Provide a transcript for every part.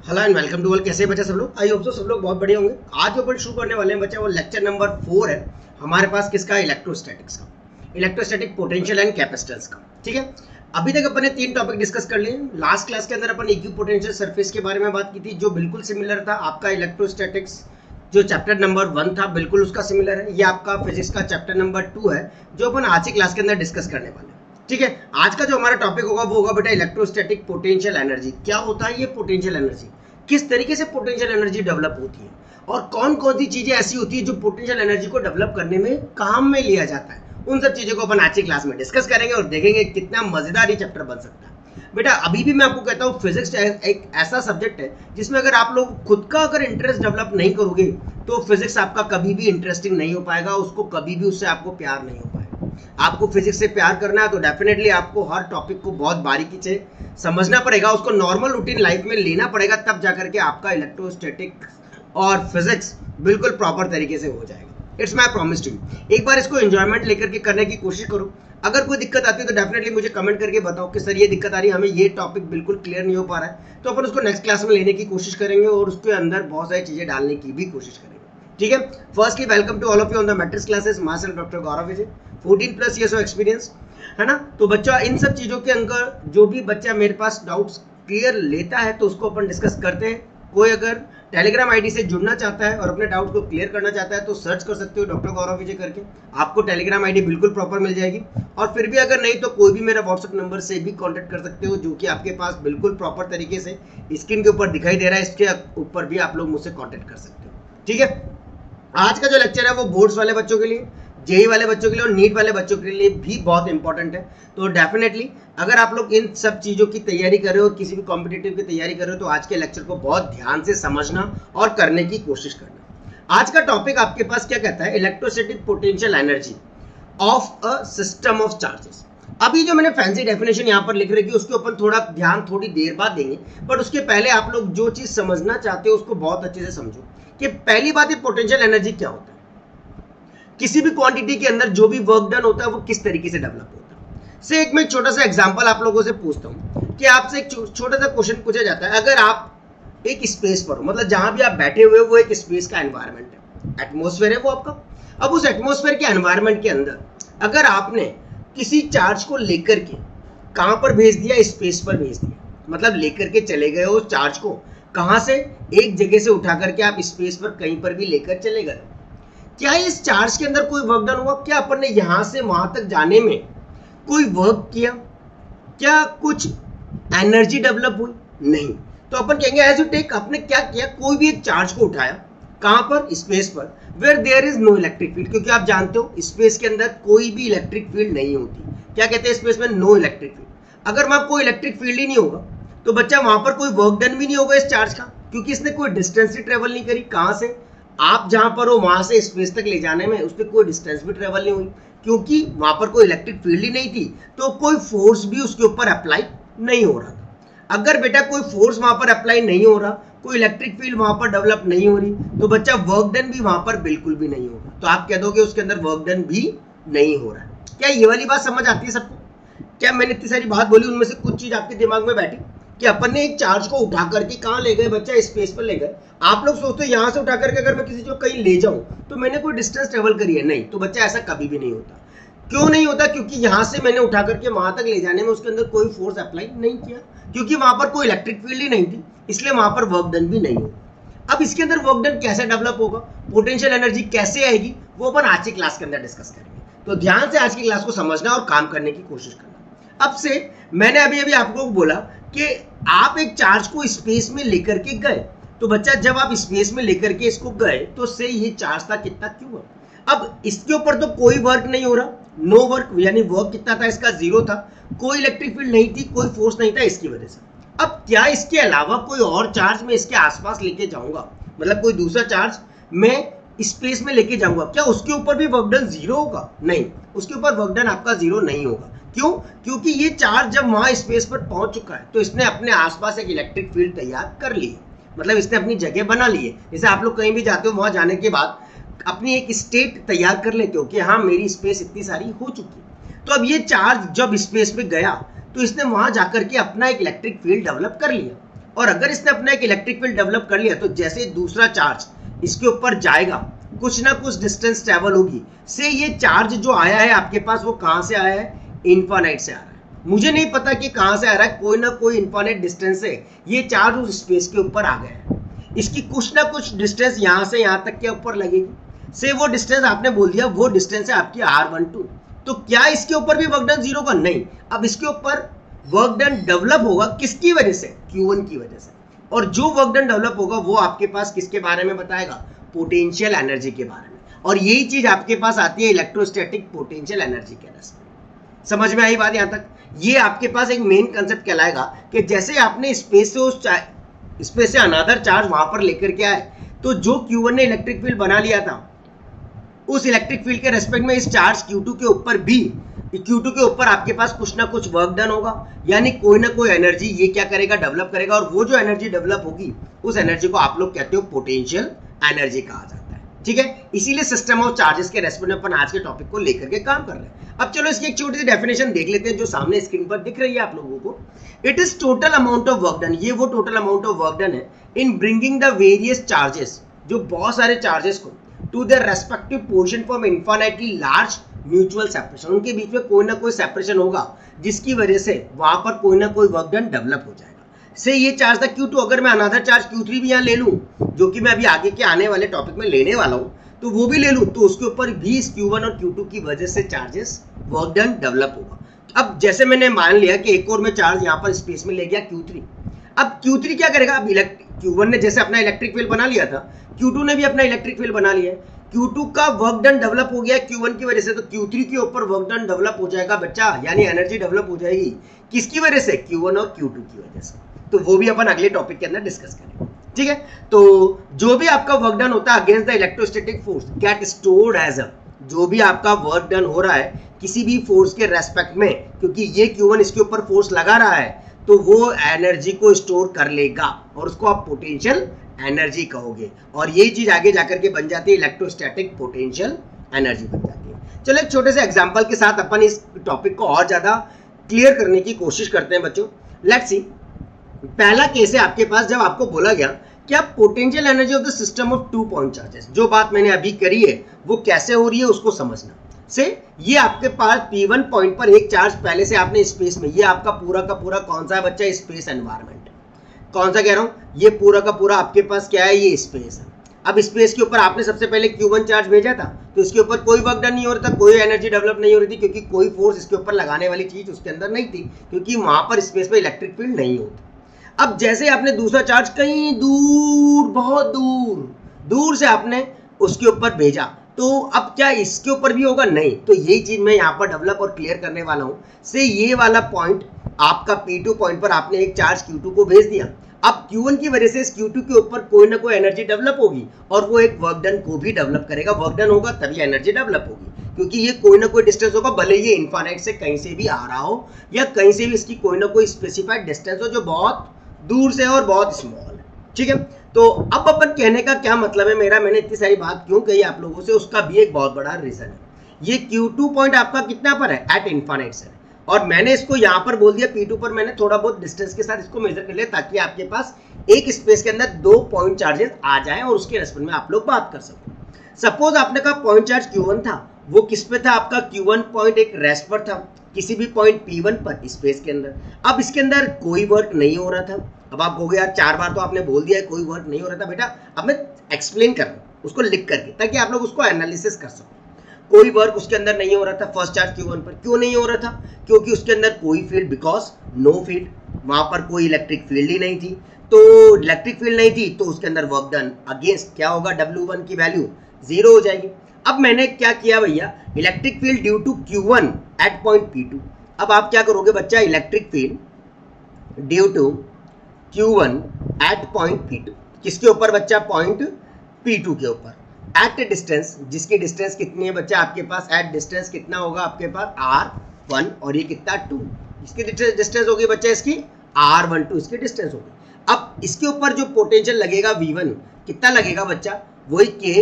Hello and welcome to all. कैसे बच्चे सब लोग? आई होप सो सब लोग बहुत बढ़िया होंगे। आज जो अपन शुरू करने वाले हैं बच्चा वो लेक्चर नंबर 4 है हमारे पास। किसका? इलेक्ट्रोस्टैटिक्स का, इलेक्ट्रोस्टैटिक पोटेंशियल एंड कैपेसिटेंस का। ठीक है, अभी तक अपन ने 3 टॉपिक डिस्कस कर लिए। लास्ट क्लास के अंदर अपन इक्विपोटेंशियल सरफेस के बारे में बात की थी जो बिल्कुल सिमिलर था आपका इलेक्ट्रोस्टैटिक्स जो चैप्टर नंबर 1 था, बिल्कुल उसका सिमिलर है। ये आपका फिजिक्स का चैप्टर नंबर 2 है जो अपन आज की क्लास के अंदर डिस्कस करने वाले हैं। ठीक है, आज का जो हमारा टॉपिक होगा वो होगा बेटा इलेक्ट्रोस्टैटिक पोटेंशियल एनर्जी। क्या होता है ये पोटेंशियल एनर्जी, किस तरीके से पोटेंशियल एनर्जी डेवलप होती है और कौन कौन सी चीजें ऐसी होती है जो पोटेंशियल एनर्जी को डेवलप करने में काम में लिया जाता है। उन सब चीजों को अपन आज की क्लास में डिस्कस करेंगे और देखेंगे कितना मजेदार ये चैप्टर बन सकता है। बेटा अभी भी मैं आपको कहता हूँ फिजिक्स एक ऐसा सब्जेक्ट है जिसमें अगर आप लोग खुद का अगर इंटरेस्ट डेवलप नहीं करोगे तो फिजिक्स आपका कभी भी इंटरेस्टिंग नहीं हो पाएगा, उसको कभी भी उससे आपको प्यार नहीं हो पाएगा। आपको फिजिक्स से प्यार करना है तो डेफिनेटली आपको हर टॉपिक को बहुत बारीकी से समझना पड़ेगा, उसको नॉर्मल रूटीन लाइफ में लेना पड़ेगा, तब जाकर के आपका इलेक्ट्रोस्टैटिक और फिजिक्स बिल्कुल प्रॉपर तरीके से हो जाएगा। It's my promise to you. एक बार इसको एंजॉयमेंट लेकर के करने की कोशिश करो। अगर कोई दिक्कत आती है तो डेफिनेटली मुझे कमेंट करके बताओ कि सर ये दिक्कत आ रही है, हमें ये टॉपिक बिल्कुल क्लियर नहीं हो पा रहा है, तो अपन उसको नेक्स्ट क्लास में लेने की कोशिश करेंगे और उसके अंदर बहुत सारी चीजें डालने की भी कोशिश करेंगे। ठीक है, firstly welcome to all of you on the Matrix classes. Myself doctor Gaurav Vijay, 14+ years of experience, है ना। तो बच्चा इन सब चीजों के अंदर जो भी बच्चा मेरे पास डाउट्स क्लियर लेता है तो उसको अपन डिस्कस करते हैं। कोई अगर टेलीग्राम आईडी से जुड़ना चाहता है और अपने डाउट को क्लियर करना चाहता है तो सर्च कर सकते हो डॉक्टर गौरव विजय करके, आपको टेलीग्राम आईडी बिल्कुल प्रॉपर मिल जाएगी। और फिर भी अगर नहीं तो कोई भी मेरा व्हाट्सएप नंबर से भी कांटेक्ट कर सकते हो जो कि आपके पास बिल्कुल प्रॉपर तरीके से स्क्रीन के ऊपर दिखाई दे रहा है, इसके ऊपर भी आप लोग मुझसे कॉन्टेक्ट कर सकते हो। ठीक है, आज का जो लेक्चर है वो बोर्ड्स वाले बच्चों के लिए, जेई वाले बच्चों के लिए और नीट वाले बच्चों के लिए भी बहुत इंपॉर्टेंट है। तो डेफिनेटली अगर आप लोग इन सब चीजों की तैयारी कर रहे हो, किसी भी कॉम्पिटिटिव की तैयारी कर रहे हो तो आज के लेक्चर को बहुत ध्यान से समझना और करने की कोशिश करना। आज का टॉपिक आपके पास क्या कहता है? Electrostatic potential energy of a system of charges. अभी जो मैंने फैंसी डेफिनेशन यहाँ पर लिख रखी है उसके ऊपर थोड़ा ध्यान थोड़ी देर बाद देंगे, बट उसके पहले आप लोग जो चीज समझना चाहते हो उसको बहुत अच्छे से समझो कि पहली बात है पोटेंशियल एनर्जी क्या होता है। किसी भी क्वांटिटी के अंदर जो भी वर्क डन होता है वो किस तरीके से डेवलप होता है। से एक मैं छोटा सा एग्जांपल आप लोगों से पूछता हूं कि आपसे एक छोटा सा क्वेश्चन पूछा जाता है। अगर आप एक स्पेस पर हो, मतलब जहां भी आप बैठे हुए हो वो एक स्पेस का एनवायरनमेंट है, एटमॉस्फेयर है वो आपका। अब उस एटमॉस्फेयर के एनवायरनमेंट के अंदर अगर आपने किसी चार्ज को लेकर के कहां पर भेज दिया? स्पेस पर भेज दिया, मतलब लेकर के चले गए उस चार्ज को। कहां से? एक जगह से उठा करके आप स्पेस पर कहीं पर भी लेकर चले गए। क्या इस चार्ज के अंदर कोई वर्क डन हुआ? क्या अपन ने यहां से वहां तक जाने में कोई वर्क किया? क्या कुछ एनर्जी डेवलप हुई? नहीं। तो अपन कहेंगे एज यू टेक, आपने क्या किया? कोई भी एक चार्ज को उठाया, कहां पर? स्पेस पर, where there is no electric field. क्योंकि आप जानते हो स्पेस के अंदर कोई भी इलेक्ट्रिक फील्ड नहीं होती। क्या कहते हैं स्पेस में? No electric field. अगर वहां कोई इलेक्ट्रिक फील्ड ही नहीं होगा तो बच्चा वहां पर कोई वर्क डन भी नहीं होगा इस चार्ज का, क्योंकि इसने कोई डिस्टेंस ही ट्रेवल नहीं करी। कहां से? आप जहां पर हो वहां से स्पेस तक ले जाने में उस पर कोई डिस्टेंस भी ट्रेवल नहीं हुई, क्योंकि वहां पर कोई इलेक्ट्रिक फील्ड ही नहीं थी, तो कोई फोर्स भी उसके ऊपर अप्लाई नहीं हो रहा था। अगर बेटा कोई फोर्स वहां पर अप्लाई नहीं हो रहा, कोई इलेक्ट्रिक फील्ड वहां पर डेवलप नहीं हो रही, तो बच्चा वर्क डन भी वहां पर बिल्कुल भी नहीं होगा। तो आप कह दोगे उसके अंदर वर्क डन भी नहीं हो रहा है। क्या ये वाली बात समझ आती है सबको? क्या मैंने इतनी सारी बात बोली उनमें से कुछ चीज आपके दिमाग में बैठी कि अपन ने एक चार्ज को उठा करके कहां ले गए? बच्चा स्पेस पर ले गए। आप लोग सोचते हो यहां से उठा करके अगर मैं किसी को कहीं ले जाऊं तो मैंने कोई डिस्टेंस ट्रेवल करी है? नहीं। तो बच्चा ऐसा कभी भी नहीं होता। क्यों नहीं होता? क्योंकि यहां से मैंने उठा करके वहां तक ले जाने में उसके अंदर कोई फोर्स अप्लाई नहीं किया, क्योंकि वहां पर कोई इलेक्ट्रिक फील्ड ही नहीं थी, इसलिए वहां पर वर्क डन भी नहीं होगा। अब इसके अंदर वर्क डन कैसे डेवलप होगा, पोटेंशियल एनर्जी कैसे आएगी, वो अपन आज की क्लास के अंदर डिस्कस करेंगे। तो ध्यान से आज की क्लास को समझना और काम करने की कोशिश करना। अब से मैंने अभी आपको बोला कि आप एक चार्ज को स्पेस में लेकर के गए, तो बच्चा जब आप स्पेस में लेकर के इसको गए तो से ये चार्ज था कितना क्यों है? अब इसके ऊपर तो कोई वर्क नहीं हो रहा, नो वर्क, यानी वर्क कितना था इसका? 0 था। कोई इलेक्ट्रिक फील्ड नहीं थी, कोई फोर्स नहीं था इसकी वजह से। अब क्या इसके अलावा कोई और चार्ज मैं इसके आसपास लेके जाऊंगा, मतलब कोई दूसरा चार्ज मैं स्पेस में लेके जाऊंगा, क्या उसके ऊपर भी वर्क डन 0 होगा? नहीं, उसके ऊपर वर्क डन आपका 0 नहीं होगा। क्यों? क्योंकि ये चार्ज जब वहां स्पेस पर पहुंच चुका है तो इसने अपने आसपास एक इलेक्ट्रिक फील्ड तैयार कर ली है, मतलब इसने अपनी जगह बना ली है। जैसे आप लोग कहीं भी जाते हो वहां जाने के बाद अपनी एक स्टेट तैयार कर लेते हो कि हाँ मेरी स्पेस इतनी सारी हो चुकी है। तो अब ये चार्ज जब स्पेस में गया तो इसने वहां जाकर के अपना एक इलेक्ट्रिक फील्ड डेवलप कर लिया। और अगर इसने अपना एक इलेक्ट्रिक फील्ड डेवलप कर लिया तो जैसे दूसरा चार्ज इसके ऊपर जाएगा कुछ ना कुछ डिस्टेंस ट्रेवल होगी से ये चार्ज जो आया है आपके पास वो कहां से आया है, इनफाइनाइट से आ रहा है। मुझे नहीं पता कि कहां से आ रहा है, कोई ना कोई इनफाइनाइट डिस्टेंस से ये चार्ज उस स्पेस के ऊपर आ गया है। इसकी कुछ ना कुछ डिस्टेंस यहां से यहां तक के ऊपर लगेगी से वो डिस्टेंस आपने बोल दिया वो डिस्टेंस है आपकी r12। तो क्या इसके ऊपर भी वर्क डन जीरो का, नहीं। अब इसके ऊपर वर्क डन डेवलप होगा किसकी वजह से, Q1 की वजह से। और जो वर्क डन डेवलप होगा वो आपके पास किसके बारे में बताएगा, पोटेंशियल एनर्जी के बारे में। और यही चीज आपके पास आती है इलेक्ट्रोस्टैटिक पोटेंशियल एनर्जी के रेस्पेक्ट। समझ में आई बात यहां तक? ये आपके पास एक मेन कंसेप्ट कहलाएगा कि जैसे आपने स्पेस से अनदर चार्ज वहां पर लेकर के आए तो जो Q1 ने इलेक्ट्रिक फील्ड बना लिया था उस इलेक्ट्रिक फील्ड के रेस्पेक्ट में इस चार्ज Q2 के ऊपर भी Q2 के ऊपर आपके पास कुछ ना कुछ वर्क डन होगा, यानी कोई ना कोई एनर्जी ये क्या करेगा, डेवलप करेगा। और वो जो एनर्जी डेवलप होगी उस एनर्जी को आप लोग कहते हो पोटेंशियल एनर्जी कहा जाता है। ठीक है, इसीलिए सिस्टम ऑफ चार्जेस के रेस्पेक्ट में अपन आज के टॉपिक को लेकर के काम कर रहे हैं। अब चलो इसकी एक छोटी सी डेफिनेशन देख लेते हैं जो सामने स्क्रीन पर दिख रही है आप लोगों को। It is total amount of work done, ये वो total amount of work done है in bringing the various charges, जो बहुत सारे चार्जेस को to their respective portion from infinitely large mutual separation. उनके बीच में कोई ना कोई सेपरेशन होगा जिसकी वजह से वहां पर कोई ना कोई वर्क डन डेवलप हो जाएगा। से ये चार्ज था Q2, अगर मैं अनदर चार्ज Q3 भी यहाँ ले लूं जो कि मैं अभी आगे के आने वाले टॉपिक में लेने वाला हूं, तो वो भी ले लूं तो उसके ऊपर भी इस Q1 और Q2 की वजह से चार्जेस वर्क डन डेवलप होगा। अब जैसे मैंने मान लिया कि एक और मैं चार्ज यहाँ पर स्पेस में ले गया Q3। अब Q3 क्या करेगा, अब Q1 ने जैसे अपना इलेक्ट्रिक फील्ड बना लिया था, Q2 ने भी अपना इलेक्ट्रिक फील्ड बना लिया है। Q2 का वर्क डन डेवलप हो गया Q1 की वजह से, तो Q3 के ऊपर वर्क डन डेवलप हो जाएगा बच्चा, यानी एनर्जी डेवलप हो जाएगी किसकी वजह से, Q1 और Q2 की वजह से। तो वो भी अपन अगले टॉपिक के अंदर डिस्कस करेंगे। ठीक है, तो जो भी आपका वर्क डन होता है against the electrostatic force get stored as a, जो भी आपका वर्क डन हो रहा है किसी भी फोर्स के रेस्पेक्ट में, क्योंकि ये Q1 इसके ऊपर फोर्स लगा रहा है तो वो एनर्जी को स्टोर कर लेगा और उसको आप पोटेंशियल एनर्जी कहोगे। और यही चीज आगे जाकर के बन जाती है इलेक्ट्रोस्टैटिक पोटेंशियल एनर्जी बन जाती है। चलो एक छोटे से एग्जांपल के साथ अपन इस टॉपिक को और ज्यादा क्लियर करने की कोशिश करते हैं बच्चों। लेट्स सी, पहला केस है आपके पास जब आपको बोला गया कि आप potential energy of the system of 2 point charges, जो बात मैंने अभी करी है वो कैसे हो रही है उसको समझना। से ये आपके पास P1 पॉइंट पर एक चार्ज पहले से आपने स्पेस में, ये आपका पूरा का पूरा कौन सा है बच्चा, स्पेस एनवायरनमेंट। कौन सा कह रहा हूं, ये पूरा का पूरा आपके पास क्या है, ये स्पेस है। अब स्पेस के ऊपर आपने सबसे पहले Q1 चार्ज भेजा था तो इसके ऊपर कोई वर्क डन नहीं हो रहा था, कोई एनर्जी डेवलप नहीं हो रही थी, क्योंकि कोई फोर्स इसके ऊपर लगाने वाली चीज उसके अंदर नहीं थी, क्योंकि वहां पर स्पेस में इलेक्ट्रिक फील्ड नहीं होती। अब जैसे आपने दूसरा चार्ज कहीं दूर, बहुत दूर से आपने उसके ऊपर भेजा, तो अब क्या इसके ऊपर भी होगा, नहीं। तो यही चीज मैं यहाँ पर डेवलप और क्लियर करने वाला हूं। से ये वाला पॉइंट आपका P2 पॉइंट पर आपने एक चार्ज Q2 को भेज दिया। अब Q1 की वजह से इस Q2 के ऊपर कोई ना कोई एनर्जी डेवलप होगी और वो एक वर्क डन को भी डेवलप करेगा। वर्क डन होगा तभी एनर्जी डेवलप होगी, क्योंकि ये कोई ना कोई डिस्टेंस होगा, भले ये इनफाइनाइट से कहीं से भी आ रहा हो या कहीं से भी इसकी कोई ना कोई स्पेसिफाइड डिस्टेंस हो जो बहुत दूर से और बहुत स्मॉल है। ठीक है, तो अब अपन कहने का क्या मतलब है मेरा, मैंने इतनी सारी बात क्यों कही आप लोगों से, उसका भी एक बहुत बड़ा रीजन है। ये Q2 पॉइंट आपका कितना पर है, एट इनफाइनाइट से, और मैंने इसको यहाँ पर बोल दिया P2 पर, मैंने थोड़ा बहुत डिस्टेंस के साथ इसको मेजर कर लिया ताकि आपके पास एक स्पेस के अंदर 2 पॉइंट चार्जेस आ जाएं और उसके रेस्पेक्ट में आप लोग बात कर सको। सपोज आपने कहा पॉइंट चार्ज Q1 था, वो किस पे था आपका, Q1 पॉइंट एक रेस्ट पर था किसी भी पॉइंट P1 पर स्पेस के अंदर। अब इसके अंदर कोई वर्क नहीं हो रहा था। अब आप कहोगे यार 4 बार तो आपने बोल दिया है कोई वर्क नहीं हो रहा था। बेटा अब मैं एक्सप्लेन कर रहा हूँ उसको लिख करके, ताकि आप लोग उसको एनालिसिस कर सको। कोई वर्क उसके अंदर नहीं हो रहा था फर्स्ट चार्ज Q1 पर। क्यों नहीं हो रहा था, क्योंकि उसके अंदर कोई फील्ड, बिकॉज नो फील्ड, वहां पर कोई इलेक्ट्रिक फील्ड ही नहीं थी। तो इलेक्ट्रिक फील्ड नहीं थी तो उसके अंदर वर्क डन अगेंस्ट क्या होगा, W1 की वैल्यू 0 हो जाएगी। अब मैंने क्या किया भैया, electric field due to Q1 at point P2। अब आप क्या करोगे बच्चा, electric field due to Q1 at point P2, किसके ऊपर बच्चा, पॉइंट P2 के ऊपर, एट डिस्टेंस, जिसकी डिस्टेंस कितनी है बच्चा आपके पास, एट डिस्टेंस कितना होगा आपके पास R1, और ये कितना 2, इसकी डिस्टेंस होगी बच्चा इसकी R12, इसकी डिस्टेंस होगी। अब इसके ऊपर जो पोटेंशियल लगेगा V1 कितना लगेगा बच्चा, वही K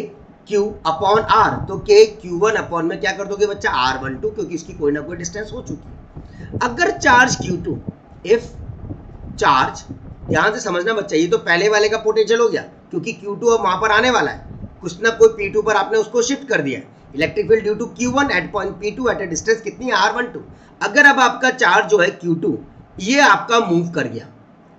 Q अपॉन R, तो K Q1 अपॉन में क्या कर दोगे बच्चा R12, क्योंकि इसकी कोई ना कोई डिस्टेंस हो चुकी है। अगर चार्ज Q2, इफ चार्ज ध्यान से समझना बच्चा, ये तो पहले वाले का पोटेंशियल हो गया क्योंकि Q2 अब वहां पर आने वाला है, कुछ ना कोई P2 पर आपने उसको शिफ्ट कर दिया है। Electric field due to Q1 at point P2 at a distance कितनी R12। अगर अब आपका चार्ज जो है Q2 ये आपका मूव कर गया,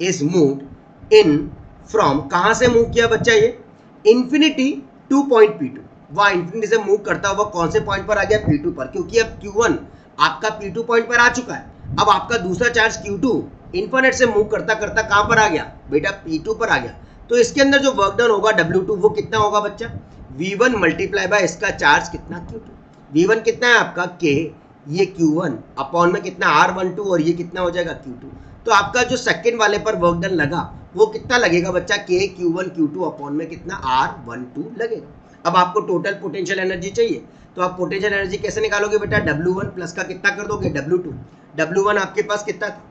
इज मूव्ड इन फ्रॉम, कहां से मूव किया बच्चा, ये इंफिनिटी टू पॉइंट P2, वह इंफिनिटी से मूव करता हुआ कौन से पॉइंट पर आ गया, P2 पर, क्योंकि अब Q1 आपका P2 पॉइंट पर आ चुका है। अब आपका दूसरा चार्ज Q2 इन्फिनिट से मूव करता करता कहां पर आ गया बेटा, P2 पर आ गया। तो इसके अंदर जो वर्क डन होगा W2 वो कितना होगा बच्चा, V1 मल्टीप्लाई बाय इसका चार्ज कितना Q2। V1 कितना है आपका K, ये Q1 अपॉन में कितना R12 और ये कितना हो जाएगा Q2। तो आपका जो सेकंड वाले पर वर्क डन लगा वो कितना लगेगा बच्चा, K Q1 Q2 अपॉन में कितना R12 लगेगा। अब आपको टोटल पोटेंशियल एनर्जी चाहिए, तो आप पोटेंशियल एनर्जी कैसे निकालोगे बेटा, W1 प्लस का कितना कर दोगे W2। W1 आपके पास कितना था,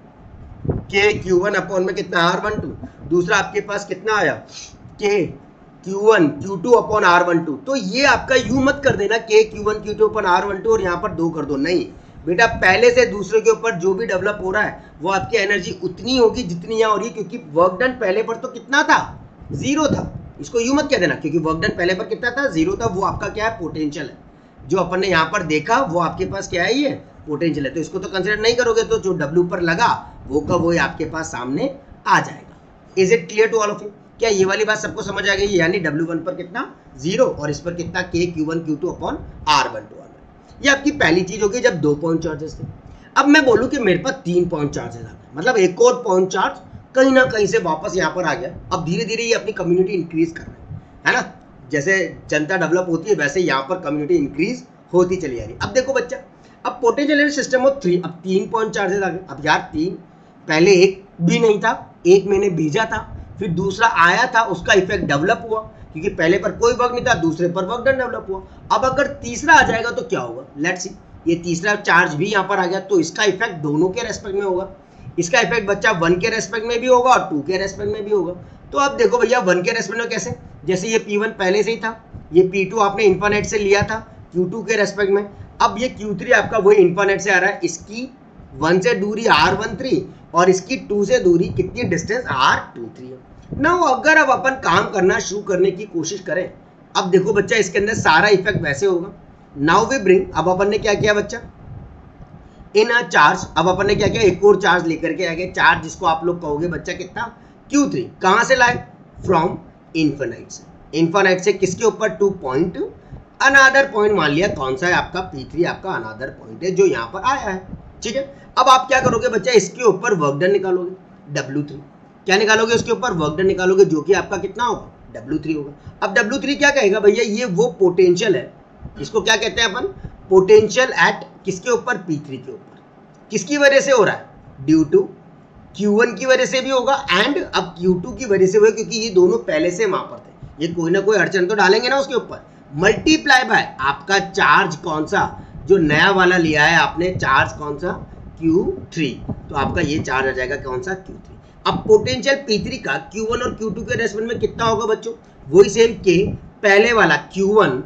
K Q1 अपॉन में कितना R12, दूसरा आपके पास कितना आया K Q1 Q2 upon R12। तो ये आपका यू मत कर देना K Q1 Q2 upon R12 और यहाँ पर 2 कर दो, नहीं बेटा, पहले से दूसरे के ऊपर जो भी डेवलप हो रहा है वो आपकी एनर्जी उतनी होगी जितनी यहाँ हो रही है, क्योंकि वर्क डन पहले पर तो कितना था, 0 था। इसको यू मत कह देना, क्योंकि वर्क डन पहले पर कितना था, 0 था। वो आपका क्या है, पोटेंशियल है। जो अपन ने यहाँ पर देखा वो आपके पास क्या है, ये पोटेंशियल है। तो इसको तो कंसिडर नहीं करोगे, तो जो W पर लगा वो का वो आपके पास सामने आ जाएगा। Is it clear to all of you? क्या ये वाली बात सबको समझ आ गई? यानी W1 पर कितना 0 और इस पर कितना K Q1 Q2 upon R12। ये आपकी पहली चीज होगी जब 2 पॉइंट चार्जेस थे। अब मैं बोलूं कि मेरे पास 3 पॉइंट चार्जेस आ गए, मतलब एक और पॉइंट चार्ज कहीं ना कहीं से वापस यहाँ पर आ गया। अब धीरे धीरे ये अपनी कम्युनिटी इंक्रीज कर रहा है ना, जैसे जनता डेवलप होती है वैसे यहाँ पर कम्युनिटी इंक्रीज होती चली जा रही है। अब देखो बच्चा, अब पोटेंशियल एनर्जी सिस्टम ऑफ 3, अब 3 पॉइंट चार्जेस आ गए। अब यार 3, पहले एक भी नहीं था, एक मैंने भेजा था, फिर दूसरा आया था, उसका इफेक्ट डेवलप हुआ, क्योंकि पहले पर कोई वर्क नहीं था, दूसरे पर वर्क डन डेवलप हुआ। अब अगर तीसरा आ जाएगा तो क्या होगा, लेट्स सी, ये तीसरा चार्ज भी यहाँ पर आ गया, तो इसका इफेक्ट दोनों के रेस्पेक्ट में होगा। इसका इफेक्ट बच्चा 1 के रेस्पेक्ट में भी होगा और 2 के रेस्पेक्ट में भी होगा। तो अब देखो भैया 1 के रेस्पेक्ट में कैसे, जैसे ये P1 पहले से ही था, ये P2 आपने इन्फिनिट से लिया था Q2 के रेस्पेक्ट में। अब ये Q3 आपका वही इन्फिनिट से आ रहा है, इसकी 1 से दूरी R13 और इसकी 2 से दूरी कितनी डिस्टेंस R23 है। नाउ अगर अब अपन काम करना शुरू करने की कोशिश करें, अब देखो बच्चा इसके अंदर सारा इफेक्ट वैसे होगा। नाउ वी ब्रिंग, अब अपन ने क्या किया बच्चा, इन अ चार्ज, अब अपन ने क्या किया, एक और चार्ज लेकर के आ गए, चार्ज जिसको आप लोग कहोगे बच्चा कितना, Q3। कहां से लाए, फ्रॉम इन्फिनिट से। इन्फिनिट से किसके ऊपर, 2 पॉइंट, अनदर पॉइंट मान लिया, कौन सा है आपका P3, आपका अनदर पॉइंट है जो यहाँ पर आया है, ठीक है। अब आप क्या करोगे बच्चा, इसके ऊपर वर्क डन निकालोगे, W3। क्या निकालोगे, उसके ऊपर वर्क डन निकालोगे, जो कि आपका कितना होगा, W3 होगा। अब W3 क्या कहेगा भैया, ये वो पोटेंशियल है, इसको क्या कहते हैं अपन, पोटेंशियल एट किसके ऊपर, P3 के ऊपर। किसकी वजह से हो रहा है, ड्यू टू Q1 की वजह से भी होगा एंड अब Q2 की वजह से हुआ, क्योंकि ये दोनों पहले से वहां पर थे, ये कोई ना कोई अड़चन तो डालेंगे ना उसके ऊपर। मल्टीप्लाई बाय आपका चार्ज कौन सा, जो नया वाला लिया है आपने चार्ज कौन सा, Q3, तो आपका ये चार्ज आ जाएगा कौन सा, Q3। अब पोटेंशियल P3 का Q1 और Q2 के रेस्पेक्ट में कितना होगा बच्चों, वही सेम K, पहले वाला Q1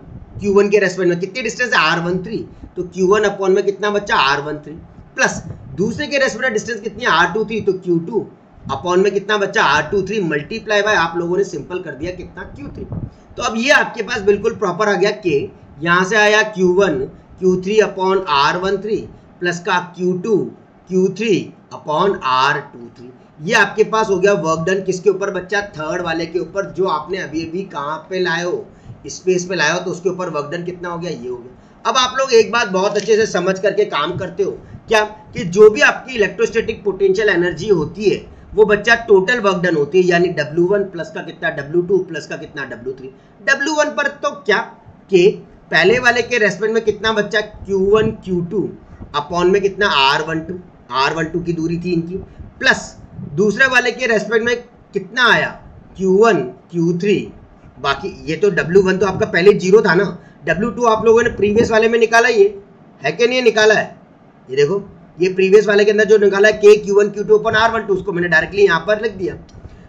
के रेस्पेक्ट में कितनी डिस्टेंस है, R13, तो Q1 अपॉन में कितना बच्चा, R13, प्लस दूसरे के रेस्पेक्ट में डिस्टेंस कितनी है, R23, तो Q2 अपॉन में कितना बच्चा, R23, मल्टीप्लाई बाय आप लोगों ने सिंपल कर दिया कितना, Q3। तो अब ये आपके पास बिल्कुल प्रॉपर आ गया K, यहाँ से आया Q1 Q3 upon R13 plus का Q2 Q3 अपॉन R23। ये आपके पास हो गया वर्क डन किसके ऊपर बच्चा, थर्ड वाले के ऊपर, जो आपने अभी अभी कहाँ पे लाए हो, स्पेस पे लाए हो, तो उसके ऊपर वर्क डन कितना हो गया, ये हो गया। अब आप लोग एक बात बहुत अच्छे से समझ करके काम करते हो क्या, कि जो भी आपकी इलेक्ट्रोस्टैटिक पोटेंशियल एनर्जी होती है वो बच्चा टोटल वर्क डन होती है, यानी W1 प्लस का कितना, W2 प्लस का कितना, W3। W1 पर तो क्या, K, पहले वाले के रेस्पेक्ट में कितना बच्चा, Q1 Q2 अपॉन में कितना, R12 की दूरी थी इनकी, प्लस दूसरे वाले के रेस्पेक्ट में कितना आया, Q1 Q3, बाकी ये तो W1 तो आपका पहले 0 था ना, W2 आप लोगों ने प्रीवियस वाले में निकाला, ये है कि नहीं निकाला है, ये देखो ये प्रीवियस वाले के अंदर जो निकाला है K Q1 Q2 अपन R12, उसको मैंने डायरेक्टली यहाँ पर लिख दिया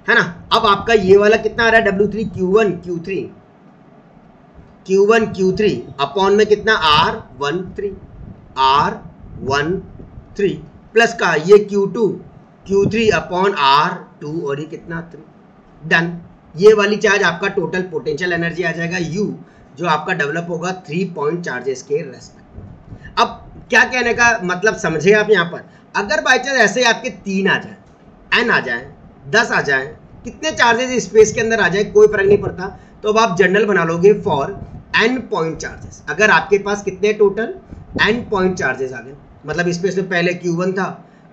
है ना। अब आपका ये वाला कितना आ रहा है, W3 Q1 Q3 अपॉन में कितना, R13 प्लस का ये Q2 Q3 अपॉन R23 2 और ये कितना 3, डन। ये वाली चार्ज आपका टोटल पोटेंशियल एनर्जी आ जाएगा U, जो आपका डेवलप होगा 3 पॉइंट चार्जेस के रेस्पेक्ट में। अब क्या कहने का मतलब समझे आप यहाँ पर, अगर बाई चांस ऐसे आपके 3 आ जाए, n आ जाए, 10 आ जाए, कितने चार्जेस स्पेस के अंदर आ जाए कोई फर्क नहीं पड़ता, तो अब आप जनरल बना लोगे फॉर n पॉइंट चार्जेस। अगर आपके पास कितने टोटल n पॉइंट चार्जेस आ गए, मतलब स्पेस में पहले Q1 था,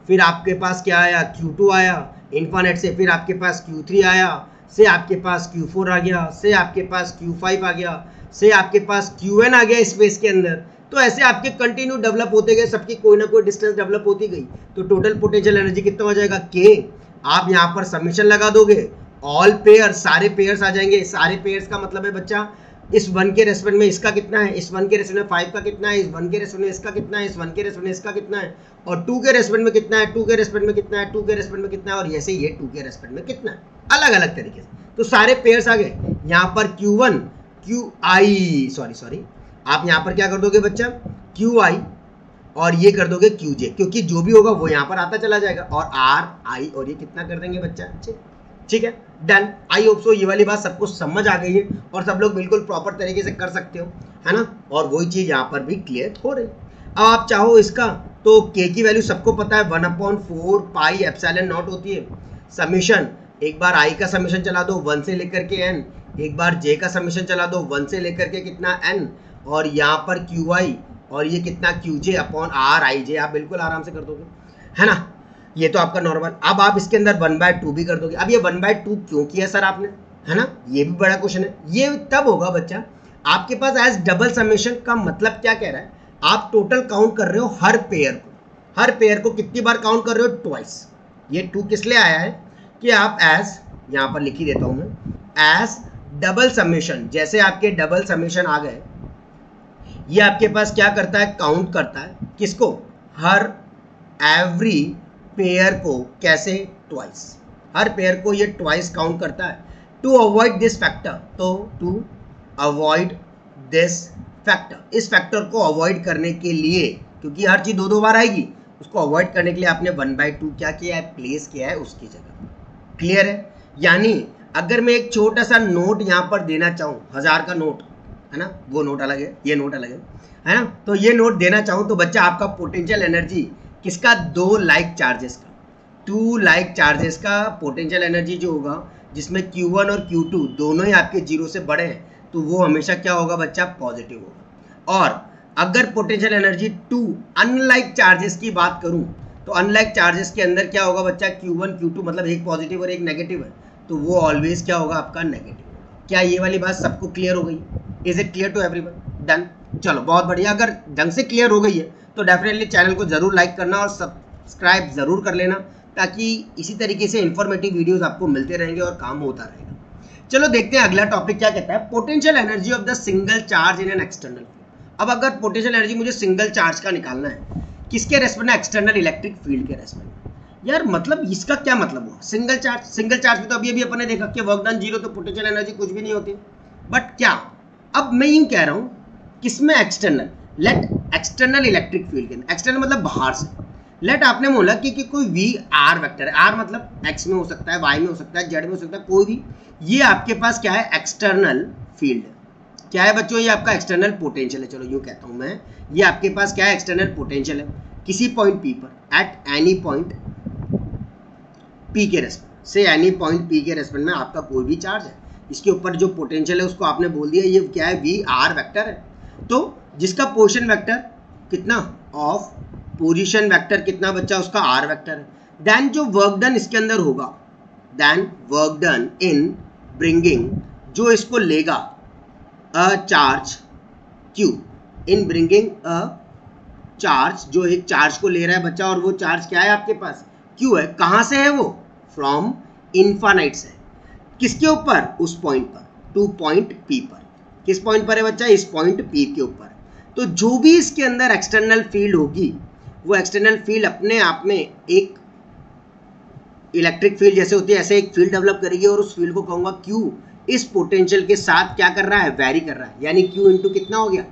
फिर आपके पास क्या आया Q2 आया इन्फिनिट से, फिर आपके पास Q3 आया, से आपके पास Q4 आ गया, से आपके पास Q5 आ गया, से आपके पास Qn आ गया स्पेस के अंदर। तो ऐसे आपके कंटिन्यू डेवलप होते गए, सबकी कोई ना कोई डिस्टेंस डेवलप होती गई, तो टोटल पोटेंशियल एनर्जी कितना हो जाएगा K। आप यहाँ पर समीशन लगा दोगे, ऑल पेयर, सारे पेयर्स आ जाएंगे। सारे पेयर्स का मतलब है बच्चा इस 1 के रेस्पेक्ट में इसका कितना है, इस 1 के रेस्पेक्ट में 5 का कितना है, इस 1 के रेस्पेक्ट में इसका कितना है, इस 1 के रेस्पेक्ट में इसका कितना है, और 2 के रेस्पेक्ट में कितना है, 2 के रेस्पेक्ट में कितना है, 2 के रेस्पेक्ट में कितना है, और ऐसे ये 2 के रेस्पेक्ट में कितना है, अलग अलग तरीके से। तो सारे पेयर्स आ गए। यहाँ पर Q1 सॉरी आप यहाँ पर क्या कर दोगे बच्चा, QI और ये कर दोगे QJ, क्योंकि जो भी होगा वो यहाँ पर आता चला जाएगा, और RI और ये कितना कर देंगे बच्चा, ठीक है, डन। आई होप सो ये वाली बात सबको समझ आ गई है और सब लोग बिल्कुल प्रॉपर तरीके से कर सकते हो, है ना। और वही चीज यहाँ पर भी क्लियर हो रही। अब आप चाहो इसका तो K की वैल्यू सबको पता है 1/4 पाई एप्सिलॉन नॉट होती है। समीशन एक बार I का समीशन चला दो 1 से लेकर के n, एक बार J का समीशन चला दो 1 से लेकर के कितना n, और यहाँ पर QI और ये कितना QJ अपॉन RIJ, आप बिल्कुल आराम से कर दोगे, है ना। ये तो आपका नॉर्मल। अब आप इसके अंदर 1/2 भी कर दोगे। अब ये 1/2 क्यों किया सर आपने, है ना, ये भी बड़ा क्वेश्चन है। ये तब होगा बच्चा आपके पास एज डबल समेशन का मतलब क्या कह रहा है, आप टोटल काउंट कर रहे हो हर पेयर को कितनी बार काउंट कर रहे हो, ट्वाइस। ये 2 किस लिए आया है कि आप एज, यहाँ पर लिख ही देता हूं मैं, एज डबल समेशन, जैसे आपके डबल समेशन आ गए, ये आपके पास क्या करता है, काउंट करता है किसको, हर एवरी पेयर को। कैसे, ट्वाइस, हर पेयर को ये ट्वाइस काउंट करता है। टू अवॉइड दिस फैक्टर, तो टू अवॉइड दिस फैक्टर, इस फैक्टर को अवॉइड करने के लिए, क्योंकि हर चीज 2 बार आएगी, उसको अवॉइड करने के लिए आपने 1/2 क्या किया है, प्लेस किया है उसकी जगह। क्लियर है। यानी अगर मैं एक छोटा सा नोट यहाँ पर देना चाहूँ, 1000 का नोट है ना, वो नोट अलग है, ये नोट अलग है ना, तो ये नोट देना चाहूँ तो बच्चा आपका पोटेंशियल एनर्जी किसका, 2 लाइक चार्जेस का, 2 लाइक चार्जेस का पोटेंशियल एनर्जी जो होगा, जिसमें Q1 और Q2 दोनों ही आपके 0 से बड़े हैं, तो वो हमेशा क्या होगा बच्चा, पॉजिटिव होगा। और अगर पोटेंशियल एनर्जी 2 अनलाइक चार्जेस की बात करूं, तो अनलाइक चार्जेस के अंदर क्या होगा बच्चा, Q1 Q2 मतलब एक पॉजिटिव और एक नेगेटिव है, तो वो ऑलवेज क्या होगा आपका, नेगेटिव। क्या ये वाली बात सबको क्लियर हो गई, is it clear to everyone, done. चलो बहुत बढ़िया। अगर ढंग से क्लियर हो गई है तो डेफिनेटली चैनल को जरूर लाइक करना और सब्सक्राइब जरूर कर लेना, ताकि इसी तरीके से इंफॉर्मेटिव वीडियोस आपको मिलते रहेंगे और काम होता रहेगा। चलो देखते हैं अगला टॉपिक क्या कहता है, potential energy of the single charge in an external field. अब अगर पोटेंशियल एनर्जी मुझे सिंगल चार्ज का निकालना है, किसके रेस्पेक्ट में, एक्सटर्नल इलेक्ट्रिक फील्ड के रेस्पेक्ट में। यार मतलब इसका क्या मतलब हुआ, सिंगल चार्ज में तो अभी अभी अपने देखा कि वर्क डन 0, तो पोटेंशियल एनर्जी कुछ भी नहीं होती। बट क्या, अब मैं यूं कह रहा हूं किसमें, external, let external electric field के अंदर, एक्सटर्नल मतलब बाहर से, लेट आपने बोला कि कोई वी आर वेक्टर है, आर मतलब एक्स में हो सकता है, वाई में हो सकता है, जेड में हो सकता है, कोई भी, ये आपके पास क्या है, एक्सटर्नल फील्ड है। क्या है बच्चों, ये आपका एक्सटर्नल पोटेंशियल है। चलो यूं कहता हूं मैं, ये आपके पास क्या है, एक्सटर्नल पोटेंशियल है किसी पॉइंट पी पर, एट एनी पॉइंट पी के रेस्पेक्ट से, एनी पॉइंट पी के रेस्पेक्ट में आपका कोई भी चार्ज है, इसके ऊपर जो पोटेंशियल है उसको आपने बोल दिया ये क्या है, वी आर वेक्टर है। तो जिसका पोजीशन वेक्टर कितना, ऑफ पोजीशन वेक्टर कितना बच्चा, उसका आर वेक्टर है। देन जो वर्क डन इसके अंदर होगा, then work done in bringing, जो इसको लेगा a charge Q, in bringing a charge, जो एक चार्ज को ले रहा है बच्चा, और वो चार्ज क्या है आपके पास, Q है। कहां से है वो, फ्रॉम इनफाइनाइट से। किसके ऊपर, उस पॉइंट पर, टू पॉइंट P पर। किस पॉइंट पर है बच्चा, इस पॉइंट P के ऊपर। तो जो भी इसके अंदर एक्सटर्नल फील्ड होगी, वो एक्सटर्नल फील्ड अपने आप में एक इलेक्ट्रिक फील्ड जैसे होती है, ऐसे एक फील्ड डेवलप करेगी, और उस फील्ड को कहूंगा Q, इस पोटेंशियल के साथ क्या कर रहा है, वेरी कर रहा है, यानी Q इंटू कितना हो गया,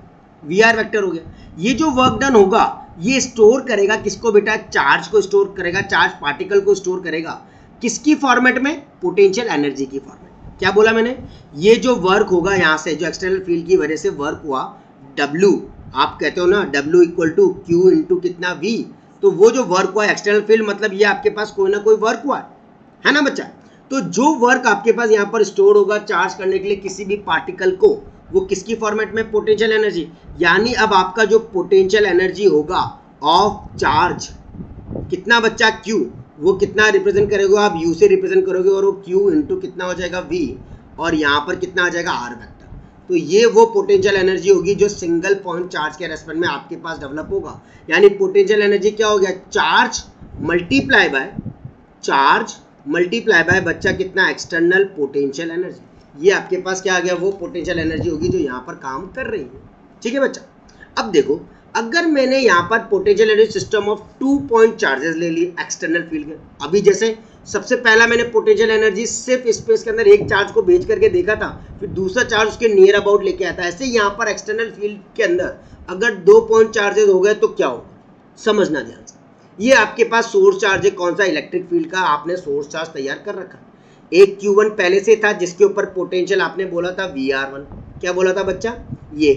वी आर वेक्टर हो गया। ये जो वर्क डन होगा ये स्टोर करेगा किसको बेटा, चार्ज को स्टोर करेगा, चार्ज पार्टिकल को स्टोर करेगा किसकी फॉर्मेट में? पोटेंशियल एनर्जी की फॉर्मेट। क्या बोला मैंने? ये जो वर्क होगा यहाँ से, जो एक्सटर्नल फील्ड की वजह से वर्क हुआ, W आप कहते हो ना, W equal to Q into कितना V, तो वो जो वर्क हुआ एक्सटर्नल फील्ड, मतलब ये आपके पास कोई ना कोई वर्क हुआ है ना बच्चा। तो जो वर्क आपके पास यहाँ पर स्टोर होगा चार्ज करने के लिए किसी भी पार्टिकल को, वो किसकी फॉर्मेट में? Potential energy. यानी अब आपका जो पोटेंशियल एनर्जी होगा ऑफ चार्ज कितना बच्चा? Q, वो कितना रिप्रेजेंट करोगे आप? U से रिप्रेजेंट करोगे, और वो Q इंटू कितना हो जाएगा? V, और यहाँ पर कितना आ जाएगा? R vector. तो ये वो पोटेंशियल एनर्जी होगी जो सिंगल पॉइंट चार्ज के रेस्पेक्ट में आपके पास डेवलप होगा। यानी पोटेंशियल एनर्जी क्या हो गया? चार्ज मल्टीप्लाई बाय बच्चा कितना? External potential energy. ये आपके पास क्या आ गया? वो पोटेंशियल एनर्जी होगी जो यहाँ पर काम कर रही है। ठीक है बच्चा। अब देखो, अगर मैंने यहाँ पर potential energy system of 2 point charges ले लिए एक्सटर्नल फील्ड के, अभी जैसे सबसे पहला मैंने पोटेंशियल एनर्जी सिर्फ स्पेस के अंदर एक चार्ज को भेज करके देखा था, फिर दूसरा चार्ज उसके नियर अबाउट लेके आता है। ऐसे यहाँ पर एक्सटर्नल फील्ड के अंदर अगर 2 पॉइंट चार्जेस हो गए तो क्या होगा? समझना ध्यान से। ये आपके पास सोर्स चार्ज है, कौन सा? इलेक्ट्रिक फील्ड का आपने सोर्स चार्ज तैयार कर रखा। एक Q1 पहले से था जिसके ऊपर पोटेंशियल आपने बोला था VR1। क्या बोला था बच्चा? ये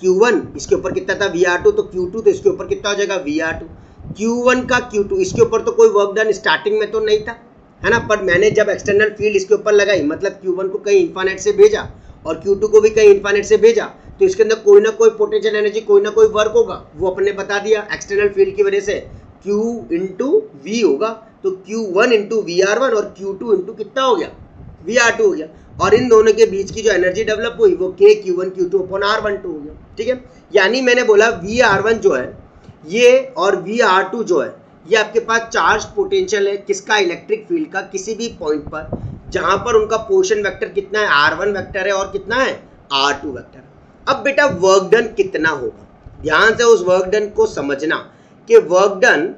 Q1, इसके ऊपर कितना था? VR2, तो Q2, तो इसके ऊपर कितना हो जाएगा? VR2। Q1 का Q2, इसके ऊपर तो कोई वर्क डन स्टार्टिंग में तो नहीं था, है ना, पर मैंने जब एक्सटर्नल फील्ड इसके ऊपर लगाई, मतलब Q1 को कहीं इन्फानेट से भेजा और Q2 को भी कहीं इन्फानेट से भेजा, तो इसके अंदर कोई ना कोई पोटेंशियल एनर्जी, कोई ना कोई वर्क होगा। वो अपने बता दिया एक्सटर्नल फील्ड की वजह से Q इंटू V होगा, तो Q1 इंटू VR1 और Q2 इंटू कितना हो गया? VR2 हो गया। और इन दोनों के बीच की जो एनर्जी डेवलप हुई वो K Q1 Q2 upon R12 हो गया। ठीक है, यानी मैंने बोला VR1 जो है ये और VR2 जो है ये आपके पास चार्ज पोटेंशियल है किसका? इलेक्ट्रिक फील्ड का, किसी भी पॉइंट पर जहां पर उनका पोजीशन वेक्टर कितना है? R1 वेक्टर है, और कितना है? R2 vector. अब बेटा वर्क डन कितना होगा? ध्यान से उस वर्क डन को समझना कि वर्क डन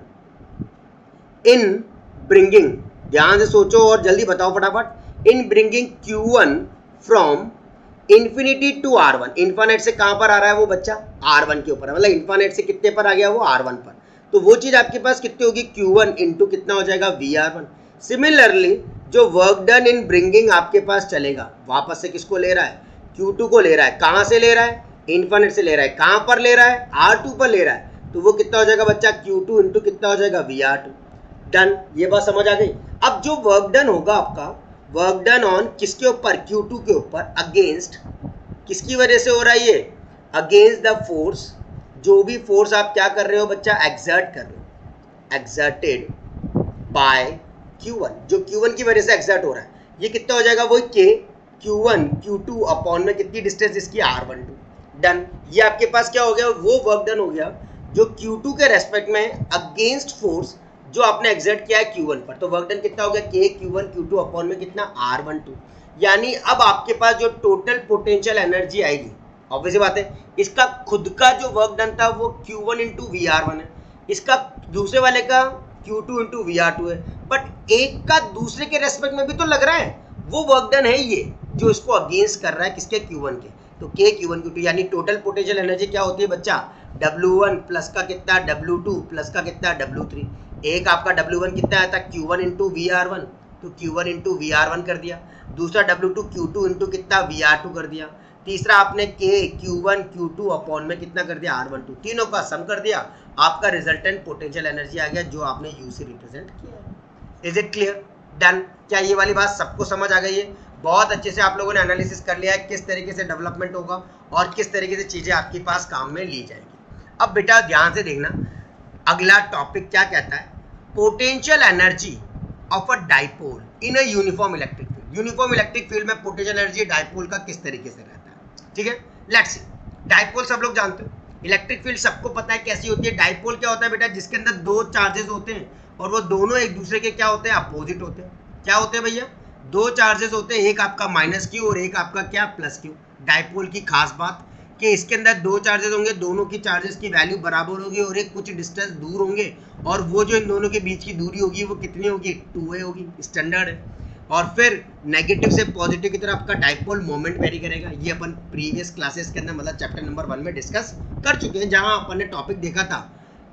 इन ब्रिंगिंग, ध्यान से सोचो और जल्दी बताओ फटाफट, in bringing Q1 from infinity to R1। Infinity से कहां पर आ रहा है वो बच्चा? R1 के ऊपर, मतलब इन्फानेट से कितने पर आ गया? वो R1 पर। तो वो चीज आपके पास कितनी होगी? Q1 इंटू कितना हो जाएगा? VR1। सिमिलरली जो वर्क डन इन ब्रिंगिंग आपके पास चलेगा, वापस से किसको ले रहा है? Q2 को ले रहा है। कहां से ले रहा है? इन्फानेट से ले रहा है। कहां पर ले रहा है? R2 पर ले रहा है। तो वो कितना हो जाएगा बच्चा? Q2 इंटू कितना हो जाएगा? VR2। डन। ये बात समझ आ गई। अब जो वर्क डन होगा आपका, वर्क डन ऑन किसके ऊपर? Q2 के ऊपर, अगेंस्ट किसकी वजह से हो रहा है? ये अगेंस्ट द फोर्स, जो भी फोर्स आप क्या कर रहे हो बच्चा? एक्सर्ट कर रहे हो, एक्सर्टेड बाय Q1, जो Q1 की वजह से एक्सर्ट हो रहा है। ये कितना हो जाएगा? वही K Q1 Q2 अपॉन में कितनी डिस्टेंस इसकी? R12। डन। ये आपके पास क्या हो गया? वो वर्क डन हो गया जो Q2 के रेस्पेक्ट में अगेंस्ट फोर्स जो आपने एक्सर्ट किया है Q1 पर। तो वर्क डन कितना हो गया? K Q1 Q2 अपॉन में कितना? R12। यानी अब आपके पास जो टोटल पोटेंशियल एनर्जी आएगी, ऑब्वियस बात है, इसका खुद का जो वर्क डन था वो Q1 इंटू VR1 है, इसका दूसरे वाले का Q2 इंटू VR2 है, बट एक का दूसरे के रेस्पेक्ट में भी तो लग रहा है, वो वर्क डन है ये जो इसको अगेंस्ट कर रहा है किसके? Q1 के। तो K Q1 Q2 यानी टोटल पोटेंशियल एनर्जी क्या होती है बच्चा? W1 प्लस का कितना? W2 प्लस का कितना? W3। एक आपका W1 कितना आया था? Q1 इंटू VR1, तो Q1 इंटू VR1 कर दिया। दूसरा W2 Q2 इंटू कितना? VR2 कर दिया। तीसरा आपने K Q1 Q2 अपॉन में कितना कर दिया? R12। तीनों का सम कर दिया, आपका रिजल्टेंट पोटेंशियल एनर्जी आ गया जो आपने U से रिप्रेजेंट किया है। Is it clear? डन। क्या ये वाली बात सबको समझ आ गई है? बहुत अच्छे से आप लोगों ने एनालिसिस कर लिया है किस तरीके से डेवलपमेंट होगा और किस तरीके से चीजें आपके पास काम में ली जाएगी। अब बेटा ध्यान से देखना, अगला टॉपिक क्या कहता है? Potential energy of a dipole in a uniform electric field. Uniform electric field में पोटेंशियल एनर्जी डाइपोल का किस तरीके से रहता है? ठीक है, लेट्स सी। डाइपोल सब लोग जानते हो, इलेक्ट्रिक फील्ड सबको पता है कैसी होती है। डाइपोल क्या होता है बेटा? जिसके अंदर दो चार्जेस होते हैं और वो दोनों एक दूसरे के क्या होते हैं? अपोजिट होते हैं। क्या होते हैं भैया? दो चार्जेस होते हैं, एक आपका माइनस क्यू और एक आपका क्या? Plus Q. डाइपोल की खास बात कि इसके अंदर दो चार्जेस होंगे, दोनों की चार्जेस की वैल्यू बराबर होगी और एक कुछ डिस्टेंस दूर होंगे, और वो जो इन दोनों के बीच की दूरी होगी वो कितनी होगी? 2a होगी। स्टैंडर्ड है। और फिर नेगेटिव से पॉजिटिव की तरफ आपका डाइपोल मोमेंट वेरी करेगा। ये अपन प्रीवियस क्लासेस के अंदर मतलब चैप्टर नंबर 1 में डिस्कस कर चुके हैं, जहां अपन ने टॉपिक देखा था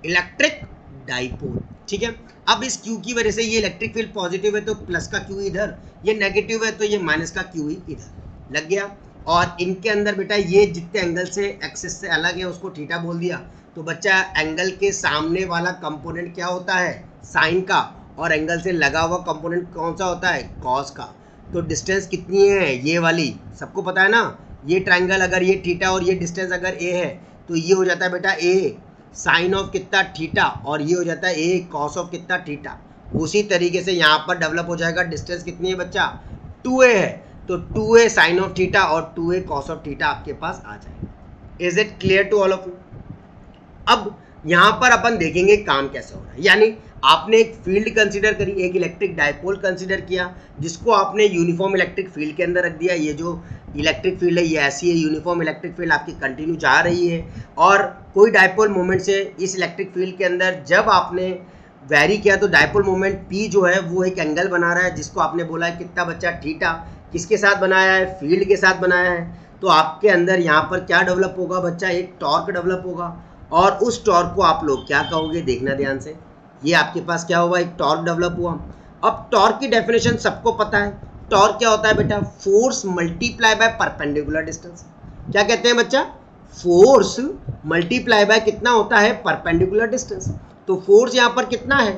इलेक्ट्रिक डाइपोल। ठीक है। अब इस Q की वजह से ये इलेक्ट्रिक फील्ड पॉजिटिव है तो प्लस का Q इधर, ये नेगेटिव है तो ये माइनस का Q इधर लग गया। और इनके अंदर बेटा ये जितने एंगल से एक्सिस से अलग है उसको थीटा बोल दिया। तो बच्चा एंगल के सामने वाला कंपोनेंट क्या होता है, साइन का, और एंगल से लगा हुआ कंपोनेंट कौन सा होता है, कॉस का। तो डिस्टेंस कितनी है, ये वाली सबको पता है ना, ये ट्राइंगल अगर ये थीटा और ये डिस्टेंस अगर ए है तो ये हो जाता है बेटा ए साइन ऑफ कितना थीटा, और ये हो जाता है ए कॉस ऑफ कितना थीटा। उसी तरीके से यहाँ पर डेवलप हो जाएगा, डिस्टेंस कितनी है बच्चा, 2a है, तो 2a साइन ऑफ थीटा और 2a कॉस ऑफ थीटा आपके पास आ जाएगा। Is it clear to all of you? अब यहाँ पर अपन देखेंगे काम कैसे हो रहा है। यानी आपने एक फील्ड कंसीडर करी, एक इलेक्ट्रिक डायपोल कंसीडर किया, जिसको आपने यूनिफॉर्म इलेक्ट्रिक फील्ड के अंदर रख दिया। ये जो इलेक्ट्रिक फील्ड है ये ऐसी है, यूनिफॉर्म इलेक्ट्रिक फील्ड आपकी कंटिन्यू जा रही है, और कोई डायपोल मोमेंट से इस इलेक्ट्रिक फील्ड के अंदर जब आपने वेरी किया तो डायपोल मोमेंट P जो है वो एक एंगल बना रहा है, जिसको आपने बोला है कितना बच्चा, थीटा। किसके साथ बनाया है, फील्ड के साथ बनाया है। तो आपके अंदर यहाँ पर क्या डेवलप होगा बच्चा, एक टॉर्क डेवलप होगा, और उस टॉर्क को आप लोग क्या कहोगे, देखना ध्यान से। ये आपके पास क्या हुआ, एक टॉर्क डेवलप हुआ। अब टॉर्क की डेफिनेशन सबको पता है, टॉर्क क्या होता है बेटा, force multiply by perpendicular distance. क्या कहते हैं बच्चा, फोर्स मल्टीप्लाई बाय कितना होता है, परपेंडिकुलर डिस्टेंस। तो फोर्स यहाँ पर कितना है,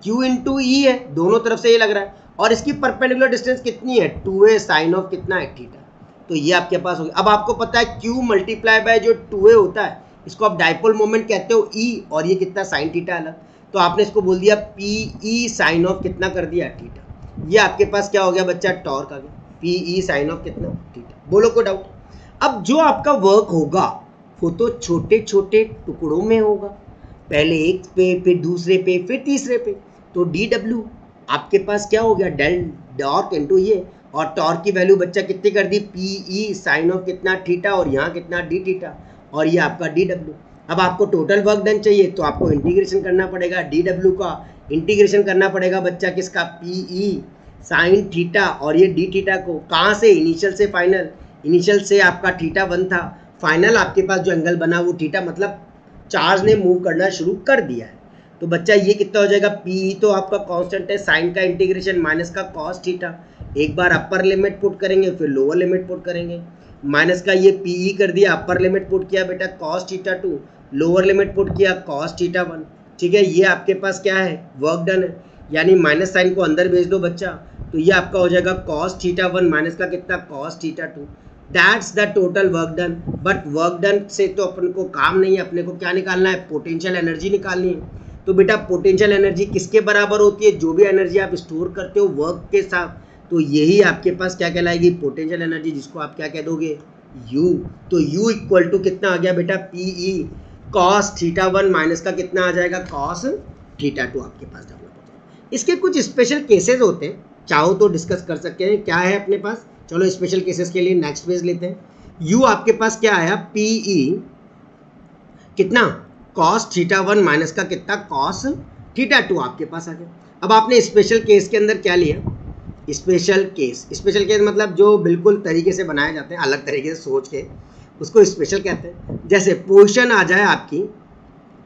Q इंटू ई है, दोनों तरफ से ये लग रहा है, और इसकी परपेंडिकुलर डिस्टेंस कितनी है, 2a साइन ऑफ कितना है, थीटा। तो ये आपके पास हो गया। अब आपको पता है Q मल्टीप्लाई बाय जो 2a होता है इसको आप डायपोल मोमेंट कहते हो E, और ये कितना साइन थीटा अलग, तो आपने इसको बोल दिया PE साइन ऑफ कितना कर दिया, थीटा। ये आपके पास क्या हो गया बच्चा, टॉर्क आ गया, PE साइन ऑफ कितना, थीटा। बोलो कोई डाउट? अब जो आपका वर्क होगा वो तो छोटे छोटे टुकड़ों में होगा, पहले एक पे, फिर दूसरे पे, फिर तीसरे पे। तो DW आपके पास क्या हो गया, डेल टॉर्क इनटू ये, और टॉर्क की वैल्यू बच्चा कितनी कर दी, PE साइन ऑफ कितना, थीटा, और यहाँ कितना, d थीटा, और ये आपका DW। अब आपको टोटल वर्क डन चाहिए तो आपको इंटीग्रेशन करना पड़ेगा, DW का इंटीग्रेशन करना पड़ेगा बच्चा किसका, PE साइन थीटा और ये d थीटा को, कहाँ से, इनिशियल से फाइनल। इनिशियल से आपका थीटा 1 था, फाइनल आपके पास जो एंगल बना वो थीटा, मतलब चार्ज ने मूव करना शुरू कर दिया है। तो बच्चा ये कितना हो जाएगा, PE तो आपका कांस्टेंट है, साइन का इंटीग्रेशन माइनस का कॉस थीटा, एक बार अपर लिमिट पुट करेंगे फिर लोअर लिमिट पुट करेंगे, माइनस का ये PE कर दिया, अपर लिमिट पुट किया बेटा cos theta 2, lower limit put किया कॉस थीटा 1। ठीक है, ये आपके पास क्या है, वर्क डन है। यानी माइनस साइन को अंदर भेज दो बच्चा, तो ये आपका हो जाएगा कॉस थीटा 1 माइनस का कितना, cos theta 2। That's the total work done. But work done से तो अपन को काम नहीं है, अपने को क्या निकालना है, पोटेंशियल एनर्जी निकालनी है। तो बेटा पोटेंशियल एनर्जी किसके बराबर होती है, जो भी एनर्जी आप स्टोर करते हो वर्क के साथ, तो यही आपके पास क्या कहलाएगी, पोटेंशियल एनर्जी, जिसको आप क्या कह दोगे, U। तो U इक्वल टू कितना आ गया बेटा, PE कॉस थीटा 1 माइनस का कितना आ जाएगा, कॉस थीटा 2 आपके पास डेवलप हो जाएगा। इसके कुछ स्पेशल केसेस होते हैं, चाहो तो डिस्कस कर सकते हैं, क्या है अपने पास। चलो स्पेशल केसेस के लिए नेक्स्ट पेज लेते हैं। U आपके पास क्या आया, PE कितना, कॉस थीटा 1 माइनस का कितना, कॉस थीटा 2 आपके पास आ गया। अब आपने स्पेशल केस के अंदर क्या लिया, स्पेशल केस। स्पेशल केस मतलब जो बिल्कुल तरीके से बनाए जाते हैं, अलग तरीके से सोच के, उसको स्पेशल कहते हैं। जैसे पोजीशन आ जाए आपकी,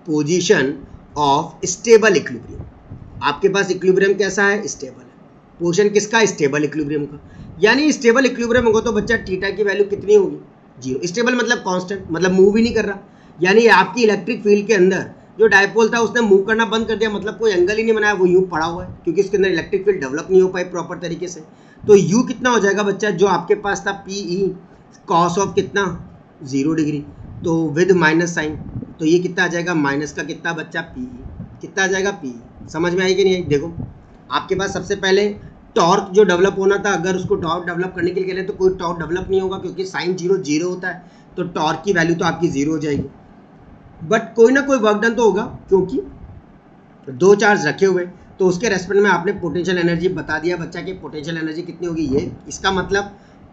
पोजीशन ऑफ स्टेबल इक्विलिब्रियम, आपके पास इक्विलिब्रियम कैसा है, स्टेबल है। पोजीशन किसका, स्टेबल इक्विलिब्रियम का। यानी स्टेबल इक्विलिब्रियम होगा तो बच्चा थीटा की वैल्यू कितनी होगी, 0। स्टेबल मतलब कांस्टेंट, मतलब मूव ही नहीं कर रहा। यानी आपकी इलेक्ट्रिक फील्ड के अंदर जो डायपोल था उसने मूव करना बंद कर दिया, मतलब कोई एंगल ही नहीं बनाया, वो यूं पड़ा हुआ है, क्योंकि इसके अंदर इलेक्ट्रिक फील्ड डेवलप नहीं हो पाई प्रॉपर तरीके से। तो U कितना हो जाएगा बच्चा, जो आपके पास था PE कॉस ऑफ कितना, 0 डिग्री, तो विद माइनस साइन, तो ये कितना आ जाएगा, माइनस का कितना बच्चा, PE कितना आ जाएगा, PE। समझ में आई कि नहीं आई? देखो आपके पास सबसे पहले टॉर्क जो डेवलप होना था, अगर उसको टॉर्क डेवलप करने के लिए करें तो कोई टॉर्क डेवलप नहीं होगा, क्योंकि साइन 0 0 होता है, तो टॉर्क की वैल्यू तो आपकी 0 हो जाएगी। बट कोई ना कोई वर्क डन तो होगा, क्योंकि 2 चार्ज रखे हुए, तो उसके रेस्पेक्ट में आपने पोटेंशियल एनर्जी बता दिया बच्चा कि पोटेंशियल एनर्जी कितनी होगी ये। इसका मतलब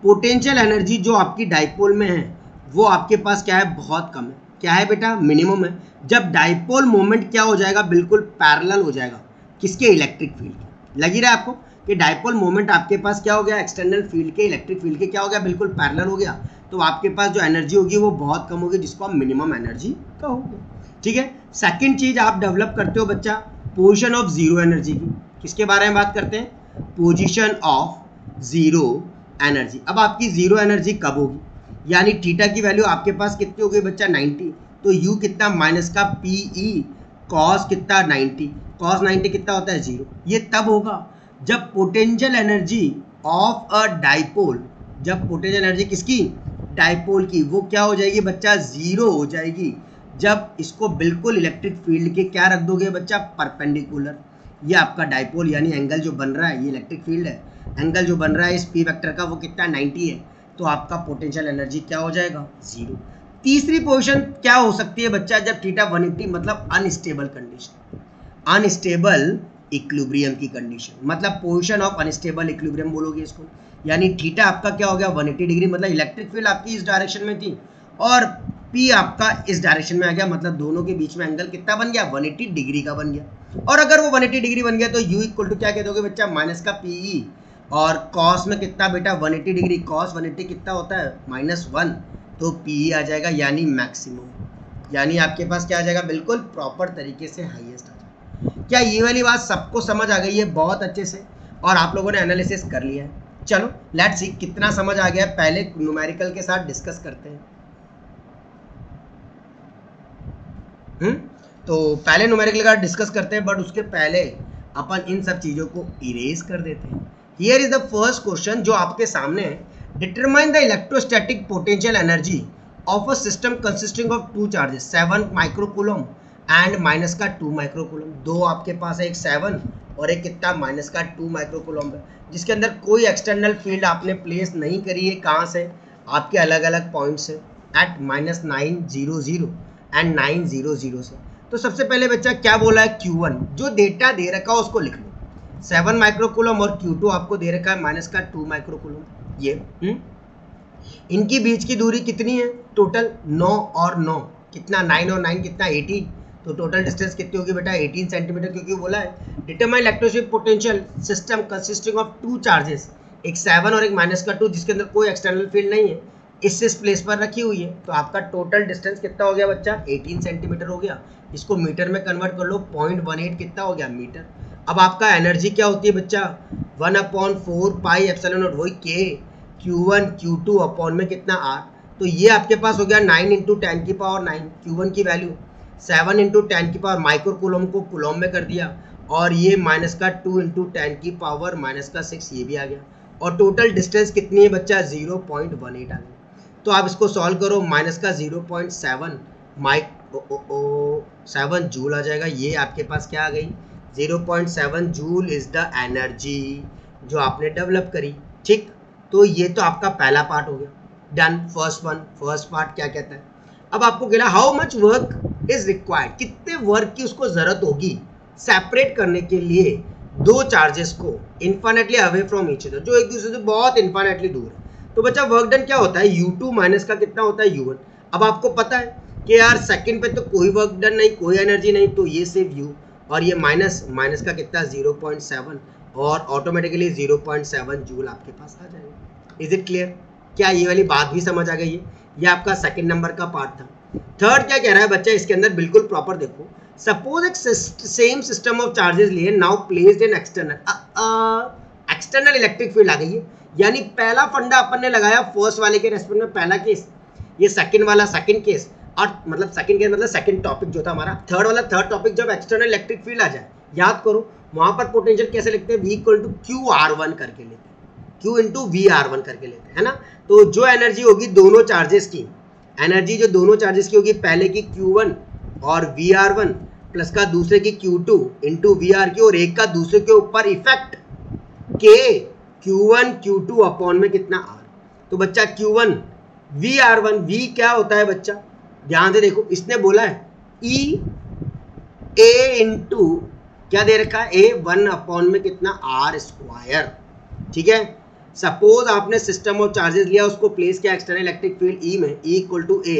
पोटेंशियल एनर्जी जो आपकी डायपोल में है वो आपके पास क्या है, बहुत कम है। क्या है बेटा, मिनिमम है। जब डायपोल मोमेंट क्या हो जाएगा, बिल्कुल पैरेलल हो जाएगा किसके, इलेक्ट्रिक फील्ड के। लग ही रहा है आपको कि डायपोल मोमेंट आपके पास क्या हो गया, एक्सटर्नल फील्ड के, इलेक्ट्रिक फील्ड के क्या हो गया, बिल्कुल पैरेलल हो गया। तो आपके पास जो एनर्जी होगी वो बहुत कम होगी, जिसको आप मिनिमम एनर्जी कहोगे। ठीक है, सेकंड चीज आप डेवलप करते हो बच्चा, पोजीशन ऑफ जीरो एनर्जी की। किसके बारे में बात करते हैं? Position of zero energy. अब आपकी जीरो एनर्जी कब होगी, यानी थीटा की वैल्यू आपके पास कितनी हो गई बच्चा 90, तो यू कितना माइनस का पीई कॉस कितना 90, कॉस 90 कितना होता है 0। ये तब होगा जब potential energy of a dipole, जब पोटेंशियल एनर्जी किसकी? डाइपोल की, वो क्या हो जाएगी बच्चा? 0 हो जाएगी। जब इसको बिल्कुल इलेक्ट्रिक फील्ड के क्या रख दोगे बच्चा? परपेंडिकुलर। ये आपका डाइपोल यानी एंगल जो बन रहा है ये इलेक्ट्रिक फील्ड है, एंगल जो बन रहा है इस पी वेक्टर का वो कितना 90 है, तो आपका पोटेंशियल एनर्जी क्या हो जाएगा? 0। तीसरी पोजीशन क्या हो सकती है बच्चा? जब थीटा 180 मतलब अनस्टेबल कंडीशन, अनस्टेबल इक्विलिब्रियम की कंडीशन, मतलब पोजीशन ऑफ अनस्टेबल इक्विलिब्रियम बोलोगे इसको, यानी थीटा आपका क्या हो गया 180 डिग्री, मतलब इलेक्ट्रिक फील्ड आपकी इस डायरेक्शन में थी और पी आपका इस डायरेक्शन में आ गया, मतलब दोनों के बीच में एंगल कितना बन गया? 180 डिग्री का बन गया। और अगर वो 180 डिग्री बन गया तो u इक्वल टू क्या कह दोगे बच्चा? माइनस का पीई, और कॉस में कितना बेटा? 180 डिग्री, कॉस 180 कितना होता है? -1, तो पीई आ जाएगा यानी मैक्सिमम, यानी आपके पास क्या आ जाएगा? बिल्कुल प्रॉपर तरीके से हाईएस्ट आ जाएगा। क्या ये वाली बात सबको समझ आ गई है बहुत अच्छे से, और आप लोगों ने एनालिसिस कर लिया है? चलो लेट्स सी कितना समझ आ गया, पहले न्यूमेरिकल के साथ डिस्कस करते हैं। तो पहले न्यूमेरिकल का डिस्कस करते हैं, बट उसके पहले अपन इन सब चीजों को इरेज कर देते हैं। Here is the first question जो आपके सामने है, determine the electrostatic potential energy of a system consisting of two charges 7 microcoulomb and minus का 2 माइक्रोकूलम। दो आपके पास है, एक 7 और एक कितना माइनस का 2 माइक्रोकूलम है, जिसके अंदर कोई एक्सटर्नल फील्ड आपने प्लेस नहीं करी है। कहाँ से? आपके अलग अलग पॉइंट से, एट -900 एंड 900 से। तो सबसे पहले बच्चा क्या बोला है? Q1 जो डेटा दे रखा है उसको लिख लो, 7 माइक्रोकूलम, और Q2 आपको दे रखा है माइनस का 2 माइक्रोकूलम। ये इनकी बीच की दूरी कितनी है? टोटल 9 और 9 कितना? 9 और 9 कितना? 18। तो टोटल डिस्टेंस कितनी होगी बेटा? 18 सेंटीमीटर, क्योंकि बोला है determine electrostatic potential system consisting of two charges, एक 7 और एक माइनस का 2, जिसके अंदर कोई एक्सटर्नल फील्ड नहीं है, इस प्लेस पर रखी हुई है। तो आपका टोटल डिस्टेंस कितना हो गया बच्चा? 18 सेंटीमीटर हो गया। इसको मीटर में कन्वर्ट कर लो, 0.18 कितना हो गया? मीटर। अब आपका एनर्जी क्या होती है बच्चा? 1/4 पाई एप्सिलॉन नॉट, वही के Q1 Q2 अपॉन में कितना R। तो ये आपके पास हो गया 9 × 10⁹ Q1 की वैल्यू, 7 × 10⁻, माइक्रोकूलम को कूलम में कर दिया, और ये माइनस का 2 × 10⁻⁻6 ये भी आ गया। और टोटल डिस्टेंस कितनी है बच्चा? 0.18 आ गया। तो आप इसको सॉल्व करो, माइनस का 0.7 7 जूल आ जाएगा। ये आपके पास क्या आ गई? 0.7 जूल इज द एनर्जी जो आपने डेवलप करी। ठीक, तो ये तो आपका पहला पार्ट हो गया, डन। फर्स्ट पार्ट क्या कहता है? अब आपको कहला how much work is required, कितने वर्क की उसको जरूरत होगी सेपरेट करने के लिए दो चार्जेस को infinitely away from each other, जो एक दूसरे से बहुत इन्फाइनेटली दूर है। तो बच्चा वर्क डन क्या होता है? U2 माइनस का कितना होता है? U1। अब आपको पता है कि यार सेकंड पे तो कोई वर्क डन नहीं, कोई एनर्जी नहीं, तो ये सिर्फ U, और ये माइनस का कितना? 0.7, और ऑटोमेटिकली 0.7 जूल आपके पास आ जाएगा। Is it clear? क्या ये वाली बात भी समझ आ गई है? ये आपका सेकंड नंबर का पार्ट था। थर्ड क्या कह रहा है बच्चा? इसके अंदर बिल्कुल प्रॉपर देखो, सपोज एक सेम सिस्टम ऑफ चार्जेस लिए, now placed in external electric field आ गई है। यानी पहला फंडा अपन ने लगाया फर्स्ट वाले के रेस्पेक्ट में, पहला केस, ये सेकंड वाला सेकंड केस, और मतलब सेकंड केस मतलब सेकंड टॉपिक जो था हमारा, थर्ड वाला थर्ड टॉपिक, जब एक्सटर्नल इलेक्ट्रिक फील्ड आ जाए, याद करो वहां पर पोटेंशियल कैसे लिखते हैं? V = QR1 करके लेते हैं, Q × VR1 करके लेते हैं, है ना। तो जो एनर्जी होगी दोनों चार्जेस की, एनर्जी जो दोनों चार्जेस की होगी, पहले की Q1 और VR1 प्लस का दूसरे की Q2 × VR की, और एक का दूसरे के ऊपर effect K Q1 Q2 upon में कितना R। तो बच्चा Q1 VR1, V क्या होता है बच्चा? ध्यान से देखो, इसने बोला है E A इंटू क्या दे रखा है? A 1 अपॉन में कितना? R²। ठीक है, सपोज आपने सिस्टम ऑफ चार्जेस लिया, उसको प्लेस किया एक्सटर्नल इलेक्ट्रिक फील्ड E में, E = A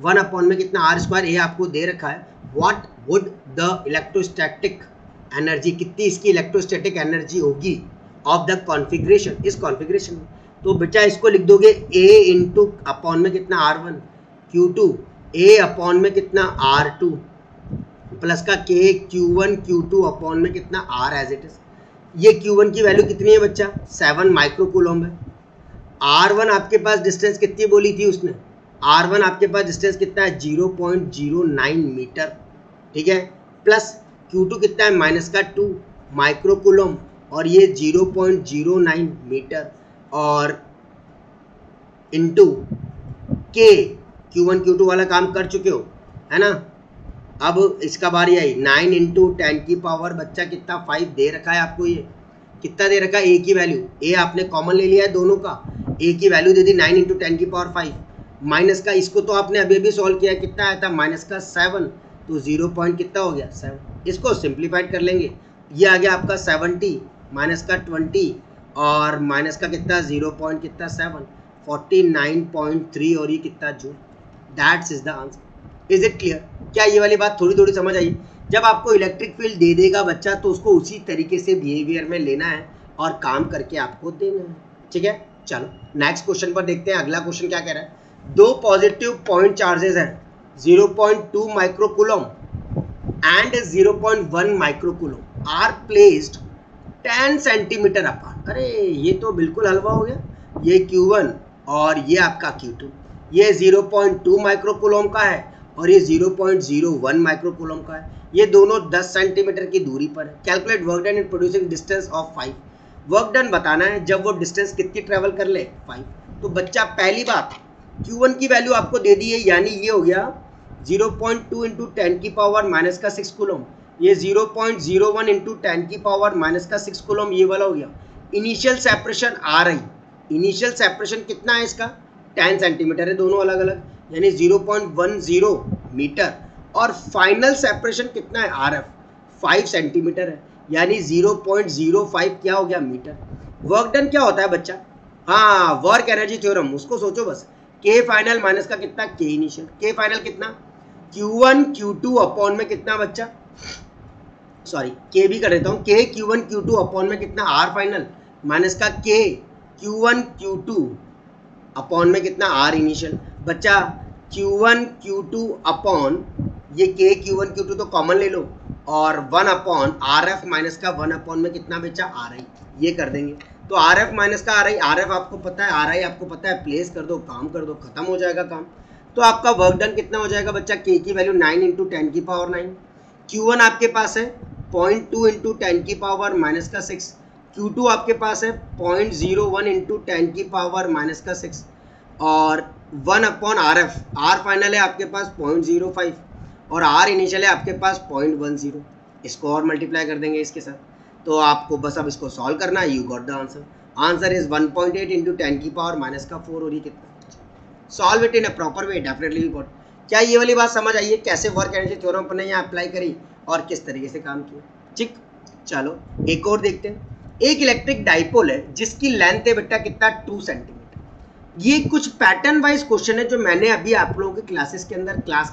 1 अपॉन में कितना? R²। ये आपको दे रखा है। What would the electrostatic energy, कितनी इसकी इलेक्ट्रोस्टैटिक एनर्जी होगी ऑफ द कॉन्फ़िगरेशन, इस कॉन्फ़िगरेशन में। तो बेटा इसको लिख दोगे A इंटू अपॉन में कितना? R1, Q2 A अपॉन में कितना? R2, प्लस का के Q1 Q2 अपॉन में कितना R एज इट इज। ये Q1 की वैल्यू कितनी है बच्चा 7 माइक्रोकूलम है। R1 आपके पास डिस्टेंस कितनी बोली थी उसने, R1 आपके पास डिस्टेंस कितना है 0.09 मीटर, ठीक है, प्लस Q2 कितना है माइनस का 2 माइक्रोकूलम और ये 0.09 मीटर और इनटू के Q1 Q2 वाला काम कर चुके हो है ना। अब इसका बारी आई 9 इंटू 10 की पावर बच्चा कितना 5 दे रखा है आपको, ये कितना दे रखा है ए की वैल्यू, ए आपने कॉमन ले लिया है दोनों का, ए की वैल्यू दे दी 9 इंटू 10 की पावर 5 माइनस का इसको तो आपने अभी अभी सॉल्व किया, कितना आया था माइनस का 7 तो 0 पॉइंट कितना हो गया 7। इसको सिंप्लीफाइड कर लेंगे, ये आ गया आपका 70 माइनस का 20 और माइनस का कितना 0 पॉइंट कितना 7 49.3 और ये कितना joule. That's is the answer. Is it clear? क्या ये वाली बात थोड़ी थोड़ी समझ आई? जब आपको इलेक्ट्रिक फील्ड दे देगा बच्चा तो उसको उसी तरीके से बिहेवियर में लेना है और काम करके आपको देना है, ठीक है। चलो नेक्स्ट क्वेश्चन पर देखते हैं। अगला क्वेश्चन क्या कह रहा है, दो पॉजिटिव पॉइंट चार्जेस हैं 0.2 microcoulomb and 0.1 microcoulomb are placed 10 centimetre apart. अरे ये तो बिल्कुल हलवा हो गया, ये Q1 और ये आपका Q2, ये 0.2 माइक्रोकूलम का है और ये 0.01 माइक्रोकूलम का है, ये दोनों 10 सेंटीमीटर की दूरी पर है। Calculate work done in producing distance of 5। Work done बताना है जब वो डिस्टेंस कितनी ट्रेवल कर ले 5। तो बच्चा पहली बात Q1 की वैल्यू आपको दे दी है, यानी ये हो गया 0.2 इंटू 10 की पावर माइनस का 6 कूलम, ये 0.01 इंटू 10 की पावर माइनस का 6 कूलम ये वाला हो गया। इनिशियल सेपरेशन आ रही, इनिशियल सेपरेशन कितना है इसका 10 सेंटीमीटर है, दोनों अलग अलग, यानी 0.10 मीटर और फाइनल सेपरेशन कितना है RF 5 सेंटीमीटर है, यानी 0.05 क्या हो गया मीटर। वर्क डन क्या होता है बच्चा, हाँ वर्क एनर्जी थ्योरम, उसको सोचो बस, K फाइनल माइनस का कितना K इनिशियल, K फाइनल कितना Q1 Q2 अपॉन में कितना बच्चा, सॉरी K भी कर देता हूँ, K Q1 Q2 अपॉन में कितना R फाइनल माइनस का K Q1 Q2 अपॉन में कितना R इनिशियल। बच्चा Q1 Q2 अपॉन ये K Q1 Q2 तो कॉमन ले लो और 1 अपॉन RF माइनस का 1 अपॉन में कितना बच्चा RI, ये कर देंगे। तो RF माइनस का RI, RF आपको पता है RI आपको पता है, प्लेस कर दो काम कर दो खत्म हो जाएगा काम। तो आपका वर्क डन कितना हो जाएगा बच्चा, K की वैल्यू 9 इंटू 10 की पावर 9, Q1 आपके पास है 0.2 इंटू 10 की पावर माइनस का 6, Q2 आपके पास है 0.01 इंटू 10 की पावर माइनस का 6 और 1 अपॉन RF, R फाइनल है आपके पास 0.05 और R इनिशियल है आपके पास 0.10, इसको और मल्टीप्लाई कर देंगे इसके साथ, तो आपको बस अब इसको सॉल्व करना है। You got the answer, answer is 1.8 into 10 की पावर माइनस का 4 और ये कितना, solve it in a proper way, definitely you got. क्या ये वाली बात समझ आई है कैसे वर्क एनर्जी थ्योरम अपने यहाँ अप्लाई करी और किस तरीके से काम किया, ठीक। चलो एक और देखते हैं। एक इलेक्ट्रिक डाइपोल है जिसकी लेंथ है बेटा कितना 2 सेंटीमीटर। ये कुछ पैटर्न वाइज क्वेश्चन है जो मैंने अभी आप लोगों के क्लास के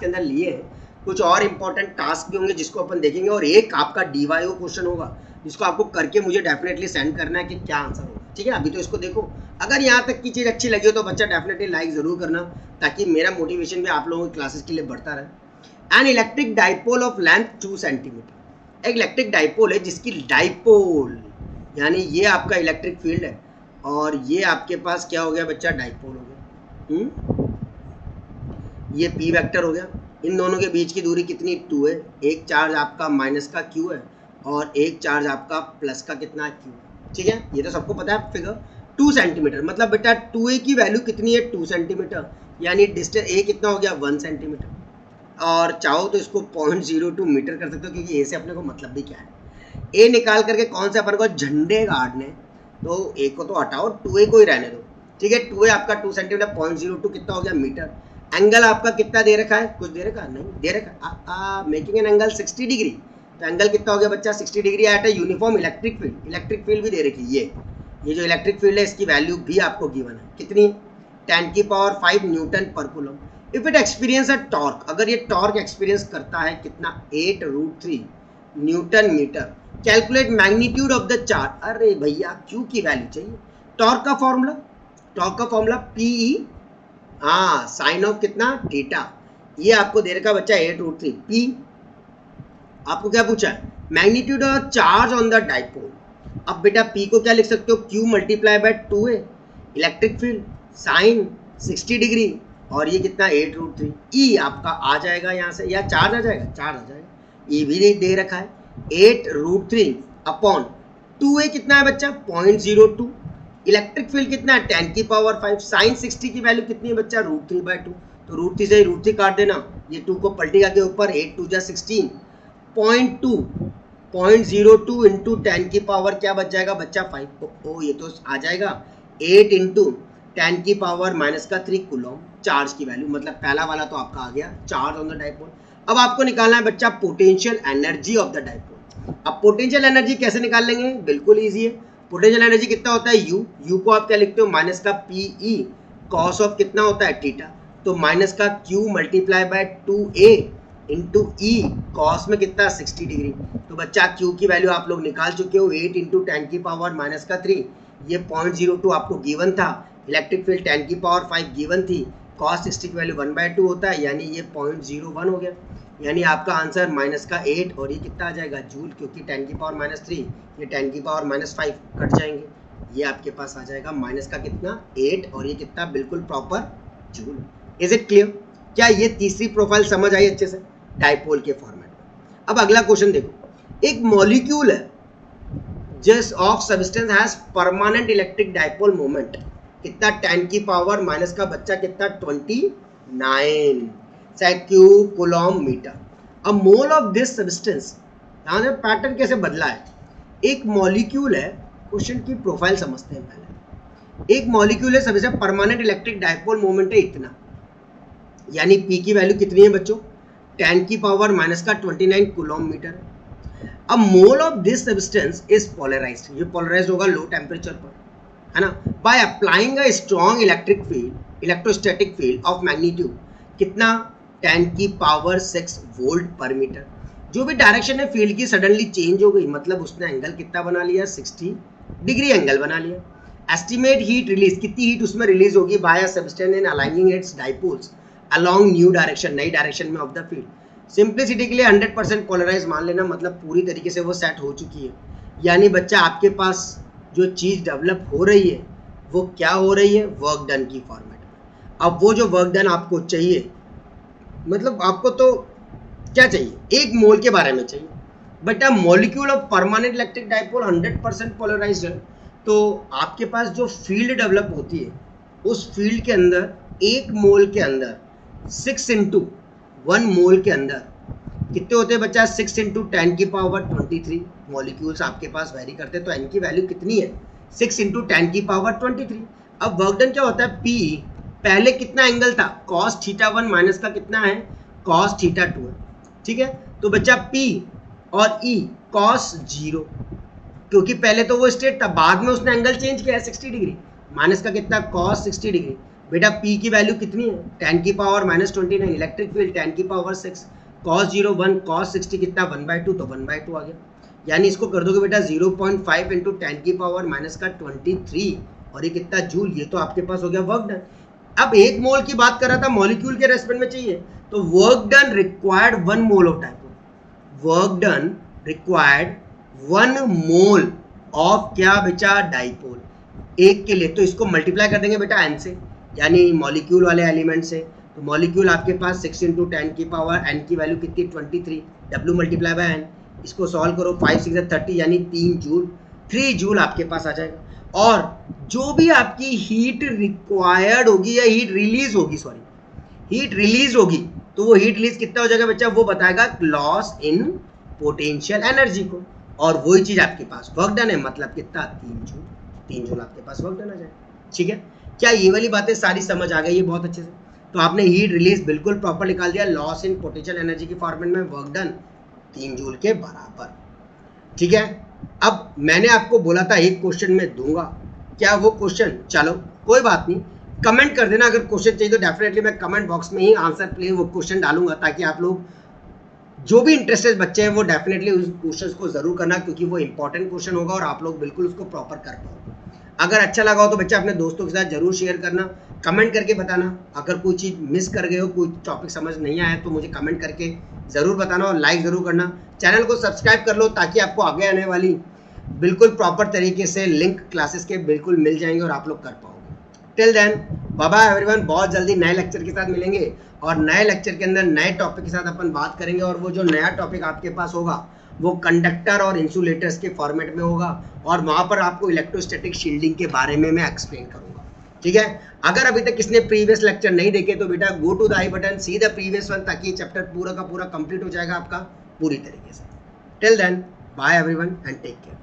अंदर लिए हैं। कुछ और इंपॉर्टेंट टास्क भी होंगे जिसको अपन देखेंगे और एक आपका DYO क्वेश्चन होगा जिसको आपको करके मुझे डेफिनेटली सेंड करना है कि क्या आंसर होगा, ठीक है। अभी तो इसको देखो, अगर यहाँ तक की चीज़ अच्छी लगी हो तो बच्चा डेफिनेटली लाइक ज़रूर करना ताकि मेरा मोटिवेशन भी आप लोगों की क्लासेस के लिए बढ़ता रहे। An electric dipole of length 2 centimetre. एक इलेक्ट्रिक डाइपोल है जिसकी डाइपोल यानी ये आपका इलेक्ट्रिक फील्ड है और ये आपके पास क्या हो गया बच्चा डाइपोल हो गया, ये P वेक्टर हो गया। इन दोनों के बीच की दूरी कितनी 2 है, एक चार्ज आपका माइनस का Q है और एक चार्ज आपका प्लस का कितना Q, ठीक है। ये तो सबको पता है फिगर 2 सेंटीमीटर, मतलब बेटा 2A की वैल्यू कितनी है 2 सेंटीमीटर, यानी डिस्टेंस A कितना हो गया 1 सेंटीमीटर और चाहो तो इसको 0.02 मीटर कर सकते हो क्योंकि A से अपने को मतलब भी क्या है। A निकाल करके कौन से अपन को झंडे गाड़ने, तो A को तो हटाओ 2A को ही रहने दो, ठीक है। 2A आपका 2 सेंटीमीटर 0.02 कितना हो गया मीटर। एंगल आपका कितना दे रखा है, कुछ दे रखा है नहीं दे रखा, मेकिंग एन एंगल 60 डिग्री, तो एंगल कितना हो गया बच्चा 60 degree at a uniform electric field. Electric field भी दे रखी है, ये जो इलेक्ट्रिक फील्ड है इसकी वैल्यू भी आपको गिवन है, कितनी 10 की पावर 5 न्यूटन पर coulomb. If it experience a torque, अगर ये टॉर्क एक्सपीरियंस करता है कितना 8√3 newton metre. Calculate magnitude of the charge. अरे भैया Q की वैल्यू चाहिए, टॉर्क का फॉर्मूला PE, हाँ साइन ऑफ कितना थीटा, ये आपको दे रखा बच्चा 8√3 P आपको क्या पूछा है, magnitude of charge on the dipole. अब बेटा P को क्या लिख सकते हो, Q multiply by 2a, electric field sine 60 degree, और ये कितना 8√3। E आपका आ जाएगा यहाँ से, या चार्ज आ जाएगा, चार्ज आ जाएगा, E भी दे रखा है 8√3 अपॉन 2a कितना है बच्चा 0.02, इलेक्ट्रिक फील्ड कितना है 10 की पावर 5, साइन 60 की वैल्यू कितनी है बच्चा √3/2, तो √3 से √3 काट देना, ये 2 को पलटेगा के ऊपर, 8 2 जा 16, 0.02 इंटू 10 की पावर क्या बच जाएगा बच्चा 5, ओ ये तो आ जाएगा 8 इंटू 10 की पावर -3 कूलम चार्ज की वैल्यू, मतलब पहला वाला तो आपका आ गया चार्ज ऑन द डाइपोल। अब आपको निकालना है बच्चा potential energy of the dipole. अब पोटेंशियल एनर्जी कैसे निकाल लेंगे, बिल्कुल ईजी है। पोटेंशियल एनर्जी कितना होता है यू को आप क्या लिखते हो -PE कॉस ऑफ कितना होता है थीटा, तो -Q multiply by 2a into E cos में कितना 60 डिग्री, तो बच्चा Q की वैल्यू आप लोग निकाल चुके हो 8 इंटू 10 की पावर -3, ये 0.02 आपको गिवन था, इलेक्ट्रिक फील्ड 10 की पावर 5 गिवन थी, कॉस 60 की वैल्यू 1/2 होता है, यानी ये 0.01 हो गया, यानी आपका आंसर -8 और ये कितना आ जाएगा जूल, क्योंकि 10 की पावर -3 ये 10 की पावर -5 कट जाएंगे, ये आपके पास आ जाएगा कितना 8 और ये कितना बिल्कुल proper joule. Is it clear? क्या ये तीसरी प्रोफाइल समझ आई अच्छे से डाइपोल के फॉर्मेट में? अब अगला क्वेश्चन देखो, एक मॉलिक्यूल है जिस of substance has permanent electric dipole moment, कितना 10 की पावर माइनस का बच्चा कितना 29 cube coulomb metre. A mole of this substance, यहाँ से पैटर्न कैसे बदला है, एक मॉलिक्यूल है, क्वेश्चन की प्रोफाइल समझते हैं पहले। एक मॉलिक्यूल है substance permanent electric dipole moment है इतना, यानी P की वैल्यू कितनी है बच्चों 10 की पावर -29 कूलम मीटर। अब mole of this substance is polarised, ये पोलराइज्ड होगा लो टेम्परेचर पर, है ना, by applying a strong electric field electrostatic field of magnitude कितना 10 की पावर 6 वोल्ट पर मीटर। जो भी डायरेक्शन है फील्ड की सडनली चेंज हो गई, मतलब उसने एंगल कितना बना लिया 60 डिग्री एंगल बना लिया। एस्टिमेट हीट रिलीज, कितनी हीट उसमें रिलीज होगी by a substance in aligning its dipoles along new direction, नई डायरेक्शन में ऑफ द फील्ड। सिंप्लिसिटी के लिए 100% पोलराइज मान लेना, मतलब पूरी तरीके से वो सेट हो चुकी है, यानी बच्चा आपके पास जो चीज़ डेवलप हो रही है वो क्या हो रही है वर्क डन की फॉर्मेट में। अब वो जो वर्क डन आपको चाहिए, मतलब आपको तो क्या चाहिए, एक मोल के बारे में चाहिए, but a molecule of permanent electric dipole 100% polarised है, तो आपके पास जो फील्ड डेवलप होती है उस फील्ड के अंदर एक मोल के अंदर 6 इंटू 1 मोल के अंदर कितने होते हैं बच्चा 6 इंटू 10 की पावर 23 मॉलिक्यूल्स आपके पास वेरी करते हैं, तो n की वैल्यू कितनी है 6 इंटू 10 की पावर 23। अब वर्क डन क्या होता है P, पहले कितना एंगल था cos θ1 माइनस का कितना है cos θ2 है, ठीक है, तो बच्चा P और E cos 0, क्योंकि पहले तो वो स्टेट था, बाद में उसने एंगल चेंज किया है 60 डिग्री, माइनस का कितना cos 60 डिग्री। बेटा P की वैल्यू कितनी है 10 की पावर -29, इलेक्ट्रिक फील्ड 10 की पावर 6, cos 0 1 cos 60 कितना 1/2, तो 1/2 आ गया, यानी इसको कर दोगे बेटा 0.5 इंटू 10 की पावर -23 और ये कितना जूल, ये तो आपके पास हो गया वर्क डन। अब एक मोल की बात कर रहा था, मॉलिक्यूल के रेस्पेक्ट में चाहिए, तो work done required 1 mole of dipole, work done required 1 mole of क्या बेटा डाइपोल, एक के लिए, तो इसको मल्टीप्लाई कर देंगे बेटा n से, यानी मॉलिक्यूल वाले एलिमेंट से, तो मॉलिक्यूल आपके पास 6 इंटू 10 की पावर n की वैल्यू कितनी 23, w मल्टीप्लाई बाय n, इसको सॉल्व करो 5 6 30 यानी 3 जूल, 3 जूल आपके पास आ जाएगा। और जो भी आपकी हीट रिक्वायर्ड होगी या हीट रिलीज होगी, सॉरी हीट रिलीज होगी, तो वो हीट रिलीज कितना हो जाएगा बच्चा, वो बताएगा लॉस इन पोटेंशियल एनर्जी को, और वही चीज आपके पास वर्क डन है, मतलब कितना 3 जूल आपके पास वर्क डन आ जाएगा। ठीक है, क्या ये वाली बातें सारी समझ आ गई है बहुत अच्छे से? तो आपने हीट रिलीज बिल्कुल प्रॉपर निकाल दिया, लॉस इन पोटेंशियल एनर्जी की फॉर्मेट में वर्क डन 3 जूल के बराबर। ठीक है, अब मैंने आपको बोला था एक क्वेश्चन में दूंगा, क्या वो क्वेश्चन, चलो कोई बात नहीं, कमेंट कर देना अगर क्वेश्चन चाहिए तो डेफिनेटली मैं कमेंट बॉक्स में ही आंसर प्लीज वो क्वेश्चन डालूंगा, ताकि आप लोग जो भी इंटरेस्टेड बच्चे हैं वो डेफिनेटली उस क्वेश्चन को जरूर करना, क्योंकि वो इंपॉर्टेंट क्वेश्चन होगा और आप लोग बिल्कुल उसको प्रॉपर कर पाओगे। अगर अच्छा लगा हो तो बच्चा अपने दोस्तों के साथ जरूर शेयर करना, कमेंट करके बताना, अगर कोई चीज़ मिस कर गए हो, कोई टॉपिक समझ नहीं आया तो मुझे कमेंट करके ज़रूर बताना, और लाइक ज़रूर करना, चैनल को सब्सक्राइब कर लो ताकि आपको आगे आने वाली बिल्कुल प्रॉपर तरीके से लिंक क्लासेस के बिल्कुल मिल जाएंगे और आप लोग कर पाओगे। Till then bye bye everyone, बहुत जल्दी नए लेक्चर के साथ मिलेंगे और नए लेक्चर के अंदर नए टॉपिक के साथ अपन बात करेंगे। और वो जो नया टॉपिक आपके पास होगा वो कंडक्टर और इंसुलेटर्स के फॉर्मेट में होगा और वहाँ पर आपको इलेक्ट्रोस्टैटिक शील्डिंग के बारे में मैं एक्सप्लेन करूँगा। ठीक है, अगर अभी तक किसने प्रीवियस लेक्चर नहीं देखे तो बेटा go to the I button, see the previous one, ताकि ये चैप्टर पूरा का पूरा कंप्लीट हो जाएगा आपका पूरी तरीके से। Till then bye everyone and take care.